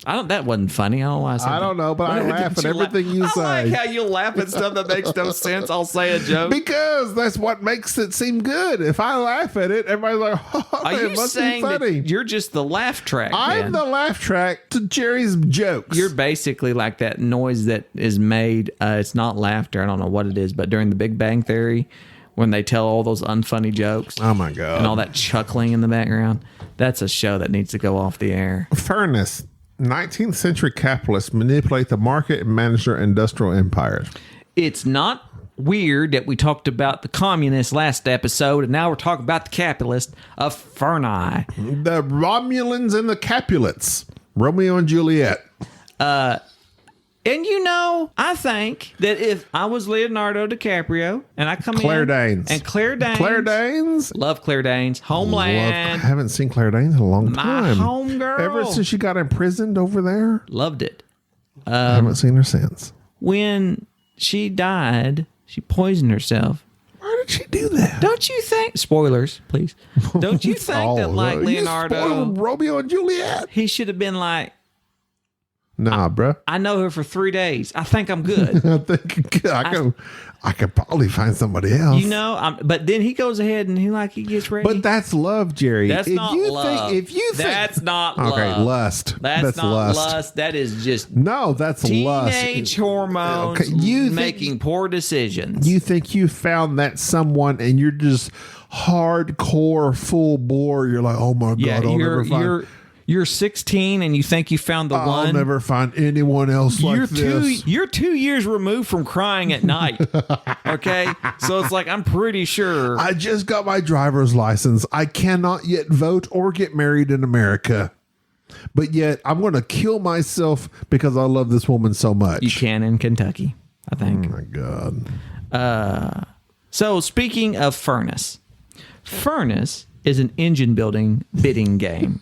That wasn't funny. I don't know why I said I don't know, but I laugh at everything you say. I like how you laugh at stuff that makes no sense. I'll say a joke. Because that's what makes it seem good. If I laugh at it, everybody's like, oh, are you must saying be funny. that you're just the laugh track? I'm the laugh track to Jerry's jokes. You're basically like that noise that is made. It's not laughter. I don't know what it is, but during the Big Bang Theory, when they tell all those unfunny jokes. Oh, my God. And all that chuckling in the background. That's a show that needs to go off the air. Fairness. 19th century capitalists manipulate the market and manage their industrial empires. It's not weird that we talked about the communists last episode, and now we're talking about the capitalists of Ferni. The Romulans and the Capulets. Romeo and Juliet. And I think that if I was Leonardo DiCaprio and I come Claire in Danes. and Claire Danes. Claire Danes? Love Claire Danes. Homeland. I haven't seen Claire Danes in a long time. My homegirl. Ever since she got imprisoned over there. Loved it. I haven't seen her since. When she died, she poisoned herself. Why did she do that? Don't you think? Spoilers, please. Don't you think that Leonardo. You spoiled Romeo and Juliet. He should have been like, nah, bruh. I know her for 3 days. I think I'm good. I could probably find somebody else. But then he goes ahead and he gets ready. But that's love, Jerry. That's not love. That's not love. Okay, lust. That's not lust. That is just that's lust. Teenage hormones making poor decisions. You think you found that someone and you're just hardcore full bore. You're like, oh my God, I'll never find. You're 16 and you think you found the one. I'll never find anyone else like this. You're 2 years removed from crying at night. Okay? So it's like, I'm pretty sure. I just got my driver's license. I cannot yet vote or get married in America. but yet I'm going to kill myself because I love this woman so much. You can in Kentucky, I think. Oh my God. So speaking of Furnace is an engine building bidding game.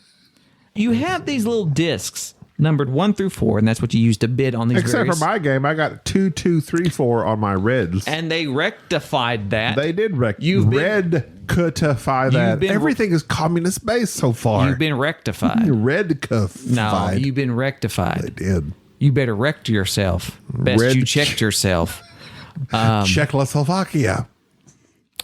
You have these little discs numbered 1 through 4, and that's what you use to bid on these. Except for my game, I got 2, 2, 3, 4 on my reds. And they rectified that. They did rectify that. Everything is communist based so far. You've been rectified. Rectified. No, you've been rectified. They did. You better wreck yourself. Best you checked yourself. Czechoslovakia.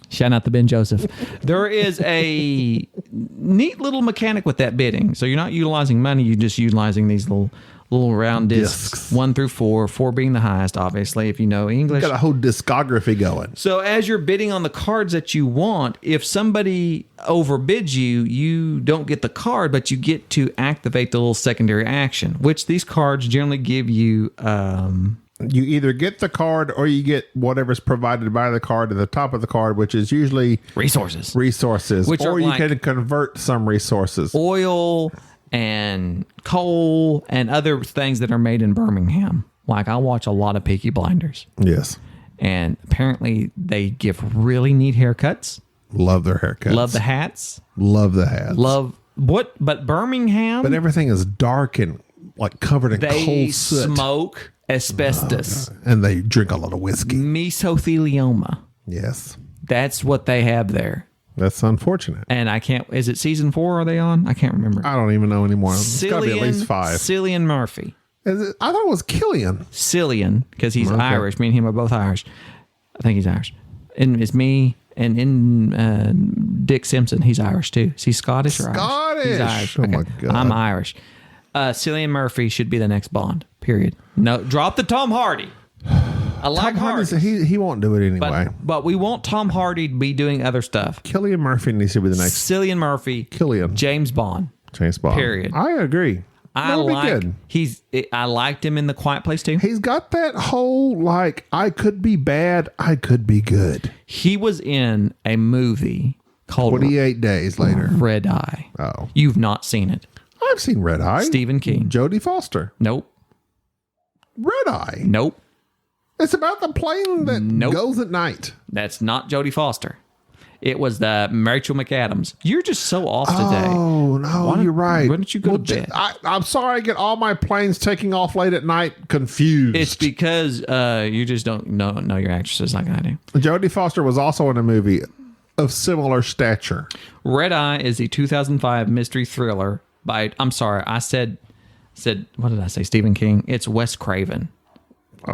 Shout out to Ben Joseph. There is a neat little mechanic with that bidding. So you're not utilizing money. You're just utilizing these little round discs. 1 through 4. 4 being the highest, obviously, if you know English. Got a whole discography going. So as you're bidding on the cards that you want, if somebody overbids you, you don't get the card, but you get to activate the little secondary action, which these cards generally give you... You either get the card or you get whatever's provided by the card at the top of the card, which is usually resources. Which or you can convert some resources. Oil and coal and other things that are made in Birmingham. Like I watch a lot of Peaky Blinders. Yes. And apparently they give really neat haircuts. Love their haircuts. Love the hats. Love the hats. But Birmingham. But everything is dark and like covered in coal soot. They smoke asbestos. And they drink a lot of whiskey. Mesothelioma. Yes. That's what they have there. That's unfortunate. And I can't, is it season 4 are they on? I can't remember. I don't even know anymore. It's got to be at least 5. Cillian Murphy. I thought it was Killian. Cillian, because he's Irish. Me and him are both Irish. I think he's Irish. And it's me and in Dick Simpson, he's Irish too. Is he Scottish or Irish? Scottish. He's Irish. Oh Okay. my God. I'm Irish. Cillian Murphy should be the next Bond. Period. No, drop the Tom Hardy. I like Tom Hardy. He won't do it anyway. But we want Tom Hardy to be doing other stuff. Cillian Murphy needs to be the next. Cillian Murphy. Killian. James Bond. James Bond. Period. I agree. I liked him in The Quiet Place too. He's got that whole like I could be bad, I could be good. He was in a movie called 28 Days Later. Red Eye. Oh. You've not seen it. I've seen Red Eye. Stephen King. Jodie Foster. Nope. Red Eye. Nope. It's about the plane that goes at night. That's not Jodie Foster. It was the Rachel McAdams. You're just so off today. Oh, no, you're right. Why don't you go to bed? I'm sorry I get all my planes taking off late at night confused. It's because you just don't know your actresses like I do. Jodie Foster was also in a movie of similar stature. Red Eye is the 2005 mystery thriller by, I'm sorry, I said, what did I say? Stephen King. It's Wes Craven.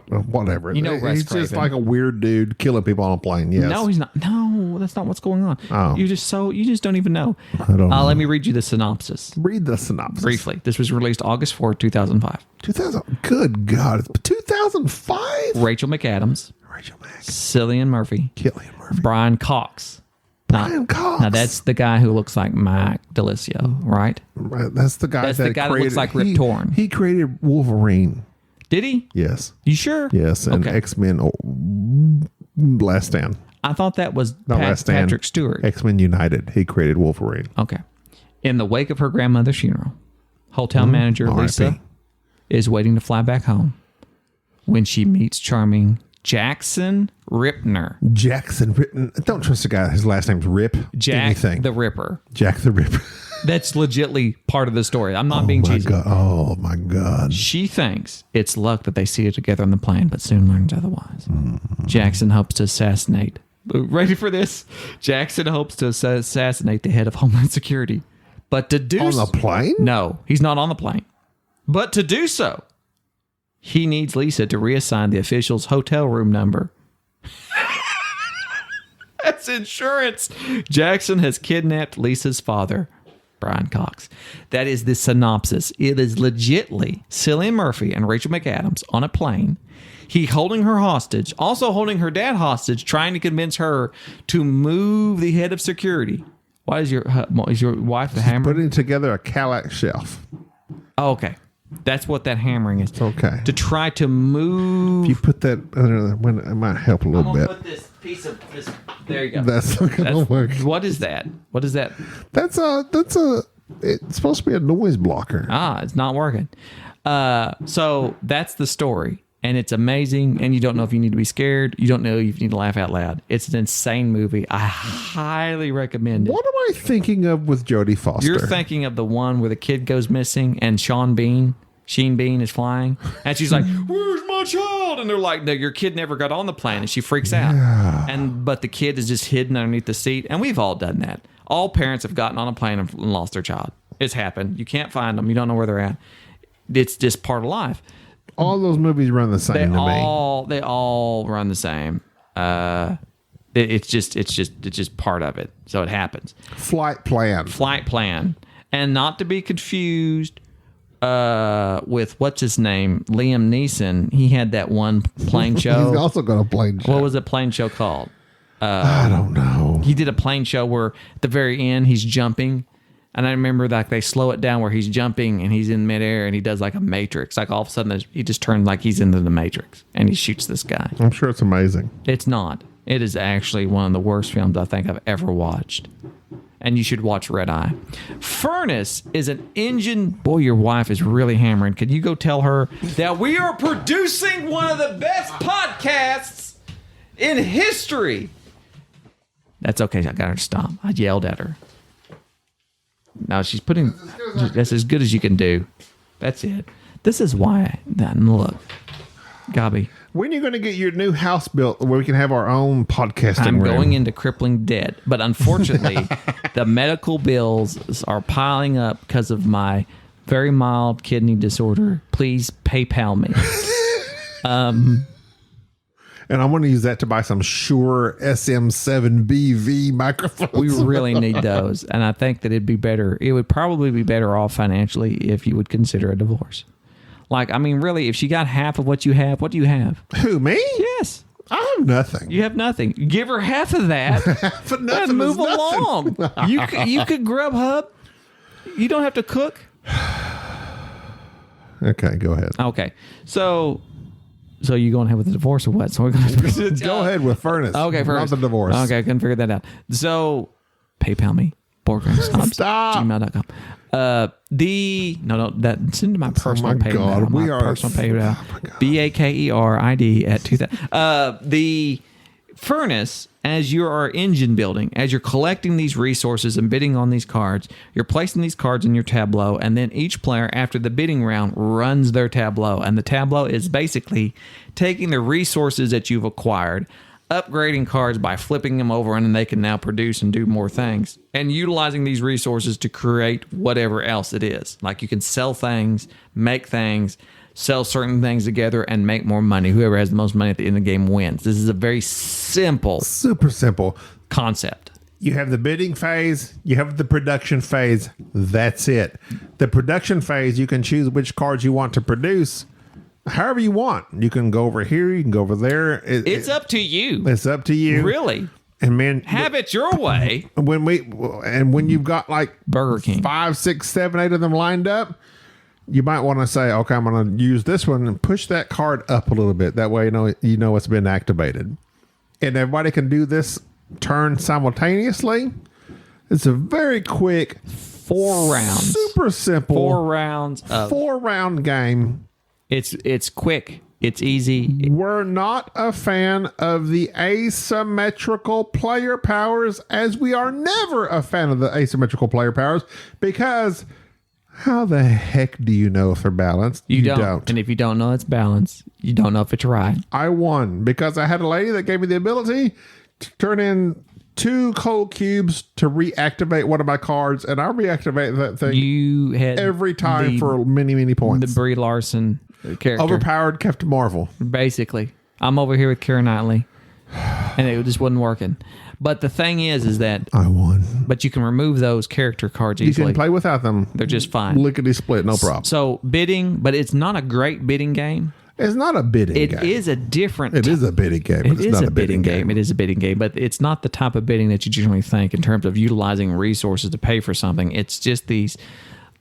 Whatever. You know Wes He's Craven. just like a weird dude killing people on a plane. Yes. No, he's not. No, that's not what's going on. Oh. You just don't even know. I don't know. Let me read you the synopsis. Read the synopsis. Briefly. This was released August 4, 2005. 2000. Good God. It's 2005? Rachel McAdams. Rachel Mack. Cillian Murphy. Cillian Murphy. Brian Cox. Brian Cox. Now that's the guy who looks like Mike DeLisio, right? Right, that's the guy that looks like Rip Torn. He created Wolverine. Did he? Yes. You sure? Yes. And Okay. X-Men Last Stand. I thought that was Not Last Stand. Patrick Stewart. X-Men United. He created Wolverine. Okay. In the wake of her grandmother's funeral, hotel manager R.I.P. Lisa is waiting to fly back home when she meets charming Jackson Ripner. Jackson Ripton. Don't trust the guy. His last name's Rip. Jack Anything. the Ripper. Jack the Ripper. That's legitly part of the story. I'm not being cheesy. Oh my God. She thinks it's luck that they see her together on the plane, but soon learns otherwise. Jackson hopes to assassinate. Ready for this? Jackson hopes to assassinate the head of Homeland Security. But to do On the plane? No, he's not on the plane. But to do so, he needs Lisa to reassign the official's hotel room number. That's insurance. Jackson has kidnapped Lisa's father, Brian Cox. That is the synopsis. It is legitly Cillian Murphy and Rachel McAdams on a plane. He holding her hostage, also holding her dad hostage, trying to convince her to move the head of security. Why is your wife the hammer? Putting together a Cadillac shelf. Oh, okay. That's what that hammering is. Okay. To try to move. If you put that under the, it might help a little bit. Put this piece of this. There you go. That's not gonna work. What is that? What is that? That's a It's supposed to be a noise blocker. It's not working. So that's the story. And it's amazing. And you don't know if you need to be scared. You don't know if you need to laugh out loud. It's an insane movie. I highly recommend it. What am I thinking of with Jodie Foster? You're thinking of the one where the kid goes missing and Sheen Bean is flying. And she's like, where's my child? And they're like, no, your kid never got on the plane. And she freaks out. But the kid is just hidden underneath the seat. And we've all done that. All parents have gotten on a plane and lost their child. It's happened. You can't find them. You don't know where they're at. It's just part of life. All those movies run the same to me. They all run the same. It's just part of it. So it happens. Flight Plan. And not to be confused with what's his name, Liam Neeson. He had that one plane show. He's also got a plane show. What was the plane show called? I don't know. He did a plane show where at the very end he's jumping. And I remember like they slow it down where he's jumping and he's in midair and he does like a Matrix. Like all of a sudden he just turns like he's into the Matrix and he shoots this guy. I'm sure it's amazing. It's not. It is actually one of the worst films I think I've ever watched. And you should watch Red Eye. Furnace is an engine. Boy, your wife is really hammering. Could you go tell her that we are producing one of the best podcasts in history? That's okay. I got her to stop. I yelled at her. Now she's putting. That's as good as you can do. That's it. This is why. Look, Gabi. When are you going to get your new house built where we can have our own podcasting room? I'm going into crippling debt, but unfortunately, the medical bills are piling up because of my very mild kidney disorder. Please PayPal me. And I'm going to use that to buy some Shure SM7BV microphones. We really need those. And I think that it'd be better. It would probably be better off financially if you would consider a divorce. Like, I mean, really, if she got half of what you have, what do you have? Who, me? Yes. I have nothing. You have nothing. Give her half of that But nothing and move is nothing. along. You could Grubhub. You don't have to cook. Okay, go ahead. Okay. So you going ahead with the divorce or what? So we're going to Go ahead with Furnace. Okay, Not first. the divorce. Okay, I couldn't figure that out. So PayPal me. BoardGameSnobs. Stop. Gmail.com. Send to my personal PayPal. God, we my are- personal PayPal. BAKERID at 2000. The Furnace, as you are engine building, as you're collecting these resources and bidding on these cards, you're placing these cards in your tableau, and then each player, after the bidding round, runs their tableau. And the tableau is basically taking the resources that you've acquired, upgrading cards by flipping them over, and then they can now produce and do more things, and utilizing these resources to create whatever else it is. Like you can sell things, make things, sell certain things together, and make more money. Whoever has the most money at the end of the game wins. This is a very simple Super simple. concept. You have the bidding phase. You have the production phase. That's it. The production phase, you can choose which cards you want to produce. However you want. You can go over here. You can go over there. It's up to you. It's up to you. Really. And man, Have it your way. when you've got like Burger King. 5, 6, 7, 8 of them lined up, you might want to say, okay, I'm going to use this one and push that card up a little bit. That way, you know it's been activated. And everybody can do this turn simultaneously. It's a very quick 4 rounds. super simple 4 rounds. 4-round game. It's quick. It's easy. We're not a fan of the asymmetrical player powers, as we are never a fan of the asymmetrical player powers, because how the heck do you know if they're balanced? You don't. And if you don't know it's balanced, you don't know if it's right. I won because I had a lady that gave me the ability to turn in 2 cold cubes to reactivate one of my cards, and I reactivate that thing You had every time for many, many points. the Brie Larson character. Overpowered Captain Marvel. Basically. I'm over here with Keira Knightley, and it just wasn't working. But the thing is that I won. but you can remove those character cards You easily. can play without them. They're just fine. Lickety split, no problem. So bidding, but it's not a great bidding game. It's not a bidding game. It is a different. It is a bidding game. But It it's is not a bidding game. It is a bidding game, but it's not the type of bidding that you generally think in terms of utilizing resources to pay for something. It's just these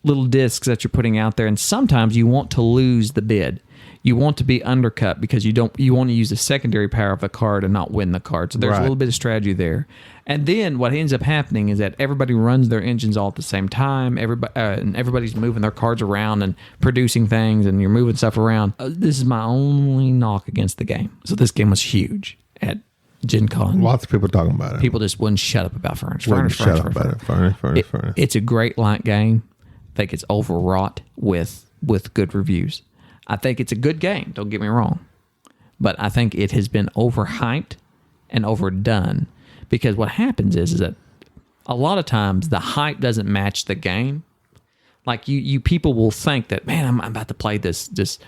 little discs that you're putting out there, and sometimes you want to lose the bid. you want to be undercut because you want to use the secondary power of the card and not win the card. So there's a little bit of strategy there. And then what ends up happening is that everybody runs their engines all at the same time. And everybody's moving their cards around and producing things, and you're moving stuff around. This is my only knock against the game. So this game was huge at Gen Con. Lots of people talking about it. People just wouldn't shut up about Furnace. Furnace. It's a great light game. I think it's overwrought with good reviews. I think it's a good game. Don't get me wrong. But I think it has been overhyped and overdone, because what happens is that a lot of times the hype doesn't match the game. Like you people will think that, man, I'm about to play this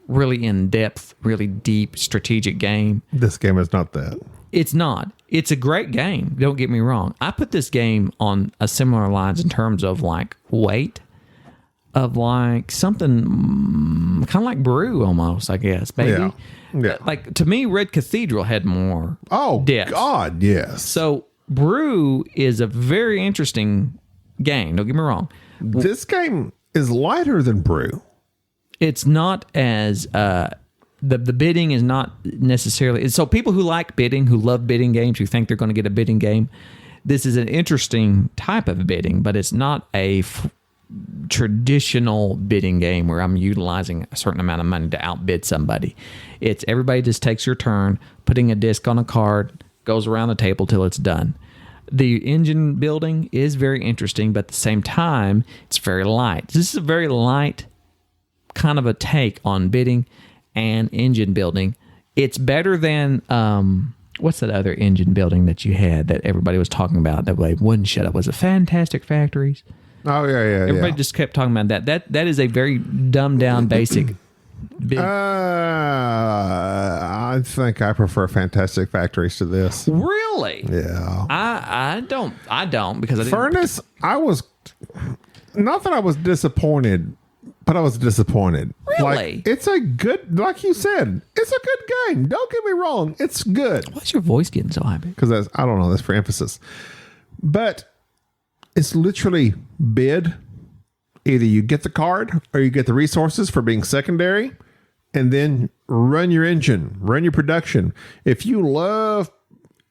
really in-depth, really deep strategic game. This game is not that. It's not. It's a great game. Don't get me wrong. I put this game on a similar lines in terms of like weight, of like something kind of like Brew almost, I guess, maybe. Yeah. Like to me, Red Cathedral had more depth. God, yes. So Brew is a very interesting game. Don't get me wrong. This game is lighter than Brew. It's not as the bidding is not necessarily. So people who like bidding, who love bidding games, who think they're going to get a bidding game, this is an interesting type of bidding, but it's not a traditional bidding game where I'm utilizing a certain amount of money to outbid somebody. It's everybody just takes your turn, putting a disc on a card, goes around the table till it's done. The engine building is very interesting, but at the same time, it's very light. This is a very light kind of a take on bidding and engine building. It's better than what's that other engine building that you had that everybody was talking about that way wouldn't shut up? Was it Fantastic Factories? Oh yeah. Everybody just kept talking about that. That is a very dumbed down basic. I think I prefer Fantastic Factories to this. Really? Yeah. I don't because I didn't. Furnace, I was not that I was disappointed, but I was disappointed. Really? Like, it's a good, like you said, it's a good game. Don't get me wrong. It's good. Why's your voice getting so high? Because I don't know, that's for emphasis. But it's literally bid. Either you get the card or you get the resources for being secondary, and then run your engine, run your production. If you love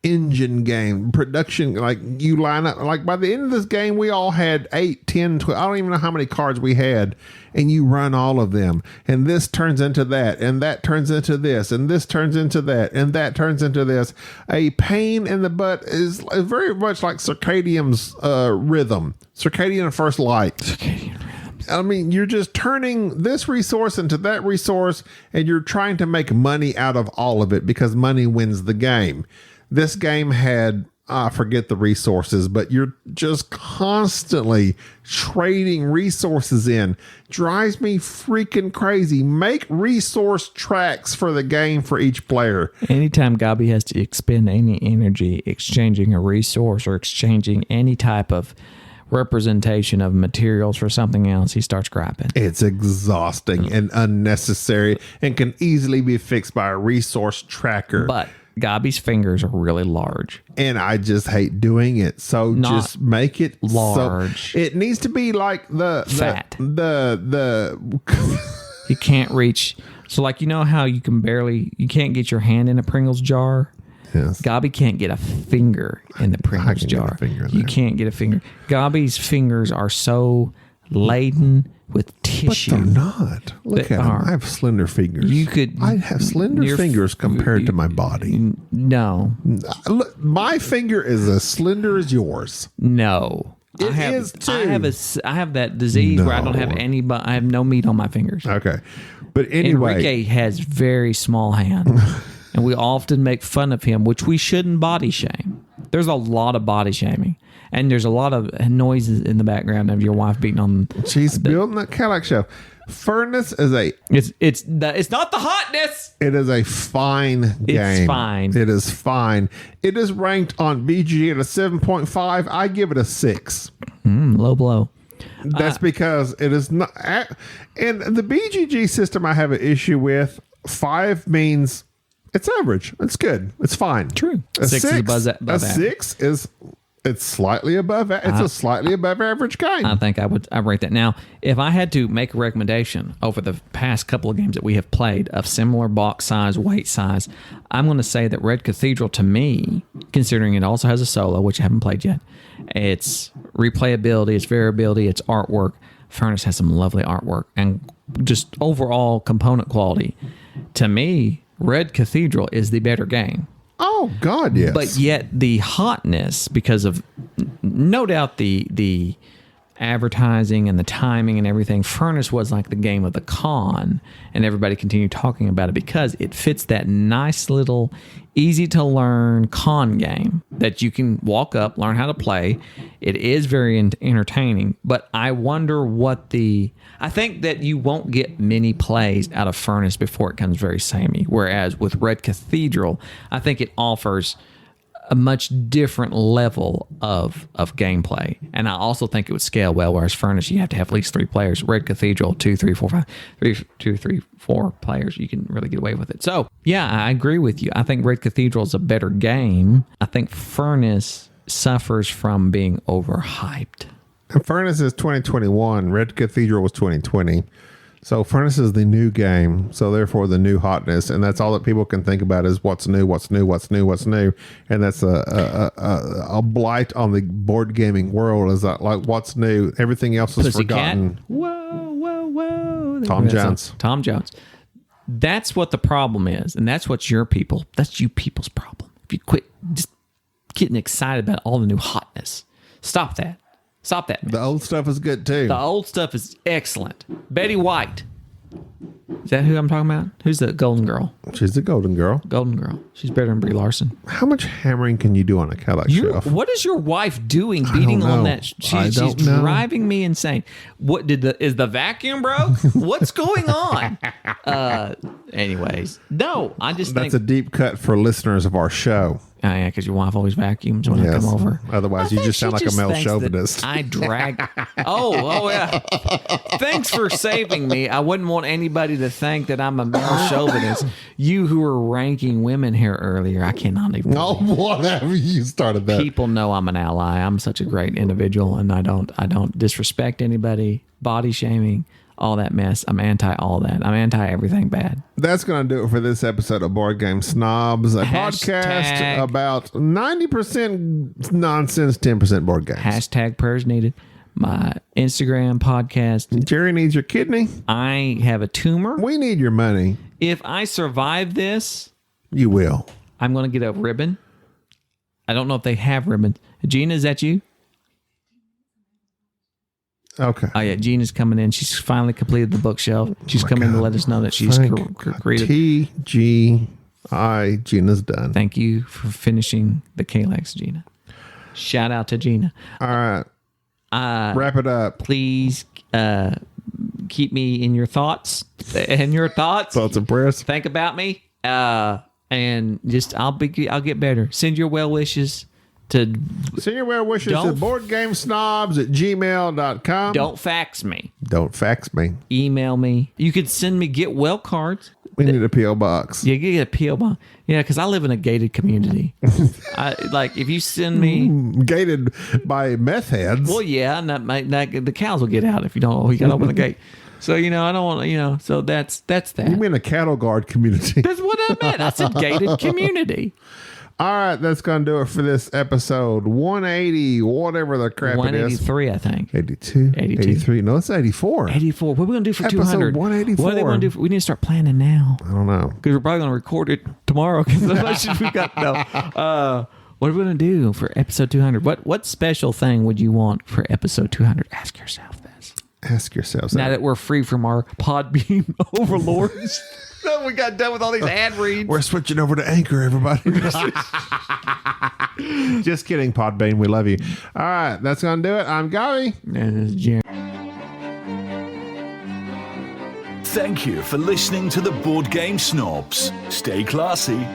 engine game production, like you line up, like by the end of this game, we all had 8, 10, 12, I don't even know how many cards we had, and you run all of them. And this turns into that, and that turns into this, and this turns into that, and that turns into this. A pain in the butt is very much like Circadian's rhythm. Circadian First Light. Circadian rhythms. I mean, you're just turning this resource into that resource, and you're trying to make money out of all of it because money wins the game. This game had, I forget the resources, but you're just constantly trading resources in. Drives me freaking crazy. Make resource tracks for the game for each player. Anytime Gabi has to expend any energy exchanging a resource or exchanging any type of representation of materials for something else, he starts griping. It's exhausting and unnecessary and can easily be fixed by a resource tracker. But Gabi's fingers are really large. And I just hate doing it. So just make it large. So, it needs to be like the fat. The He can't reach. So like, you know how you can't get your hand in a Pringles jar? Yes. Gabi can't get a finger in the Pringles jar. You can't get a finger. Gabi's fingers are so laden with tissue. But they're not. Look at them. I have slender fingers. I have slender fingers compared to my body. No. Look, my finger is as slender as yours. No. It is too. I have that disease where I don't have I have no meat on my fingers. Okay. But anyway. Enrique has very small hands. And we often make fun of him, which we shouldn't body shame. There's a lot of body shaming. And there's a lot of noises in the background of your wife beating on. She's building that Cadillac shelf. Furnace is it's not the hotness. It is a fine game. It's fine. It is fine. It is ranked on BG at a 7.5. I give it a 6. Low blow. That's because it is not. And the BGG system I have an issue with. 5 means it's average. It's good. It's fine. True. A 6 is above a 6 is It's slightly above. It's a slightly above average game. I think I rate that. Now, if I had to make a recommendation over the past couple of games that we have played of similar box size, weight size, I'm going to say that Red Cathedral, to me, considering it also has a solo, which I haven't played yet, its replayability, its variability, its artwork. Furnace has some lovely artwork and just overall component quality. To me, Red Cathedral is the better game. Oh, God, yes. But yet the hotness, because of no doubt the advertising and the timing and everything, Furnace was like the game of the con, and everybody continued talking about it because it fits that nice little easy to learn con game that you can walk up, learn how to play. It is very entertaining, but I wonder I think that you won't get many plays out of Furnace before it becomes very samey. Whereas with Red Cathedral, I think it offers a much different level of gameplay. And I also think it would scale well, whereas Furnace, you have to have at least 3 players. Red Cathedral, 2, 3, 4, 5, 2, 3, 4 players. You can really get away with it. So, yeah, I agree with you. I think Red Cathedral is a better game. I think Furnace suffers from being overhyped. Furnace is 2021. Red Cathedral was 2020. So Furnace is the new game. So therefore the new hotness. And that's all that people can think about is what's new, what's new, what's new, what's new. And that's a blight on the board gaming world, is that like what's new. Everything else is forgotten. Whoa. Tom Jones. Tom Jones. That's what the problem is. And that's what that's you people's problem. If you quit just getting excited about all the new hotness. Stop that. Stop that. The old stuff is good too. The old stuff is excellent. Betty White. Is that who I'm talking about? Who's the golden girl? She's the golden girl. Golden girl. She's better than Brie Larson. How much hammering can you do on a Cadillac shelf? What is your wife doing beating on that? She's driving me insane. What is the vacuum broke? What's going on? Anyways, no, I just think that's a deep cut for listeners of our show. Oh, yeah, because your wife always vacuums when I come over. Otherwise, you just sound like a male chauvinist. I drag. Oh, yeah. Thanks for saving me. I wouldn't want anybody to think that I'm a male chauvinist. You who were ranking women here earlier, I cannot even. No, whatever. You started that. People know I'm an ally. I'm such a great individual, and I don't disrespect anybody. Body shaming. All that mess. I'm anti all that. I'm anti everything bad. That's going to do it for this episode of Board Game Snobs, a podcast about 90% nonsense, 10% board games. Hashtag prayers needed. My Instagram podcast. Jerry needs your kidney. I have a tumor. We need your money. If I survive this, you will. I'm going to get a ribbon. I don't know if they have ribbons. Gina, is that you? Okay. Oh, yeah. Gina's coming in. She's finally completed the bookshelf. She's coming to let us know that she's created. TGI. Gina's done. Thank you for finishing the Kalex, Gina. Shout out to Gina. All right. Wrap it up. Please keep me in your thoughts. Thoughts and prayers. Think about me. And just I'll get better. Send your well wishes to boardgamesnobs@gmail.com. Don't fax me. Don't fax me. Email me. You could send me get well cards. We need a P.O. box. Yeah, get a P.O. box. Yeah, because I live in a gated community. If you send me gated by meth heads. Well, yeah, the cows will get out if you don't. You got to open the gate. So I don't want. So that's that. You mean a cattle guard community? That's what I meant. That's a gated community. All right, that's going to do it for this episode 180, whatever the crap it is. 183, I think. 82, 83. No, it's 84. 84. What are we going to do for episode 200? 184. What are they going to do? We need to start planning now. I don't know. Because we're probably going to record it tomorrow. Because we got what are we going to do for episode 200? What special thing would you want for episode 200? Ask yourself this. Ask yourselves now that we're free from our Podbean overlords. We got done with all these ad reads. We're switching over to Anchor, everybody. Just kidding, Podbean. We love you. All right, that's going to do it. I'm Gavi. And this is Jerry. Thank you for listening to the Board Game Snobs. Stay classy.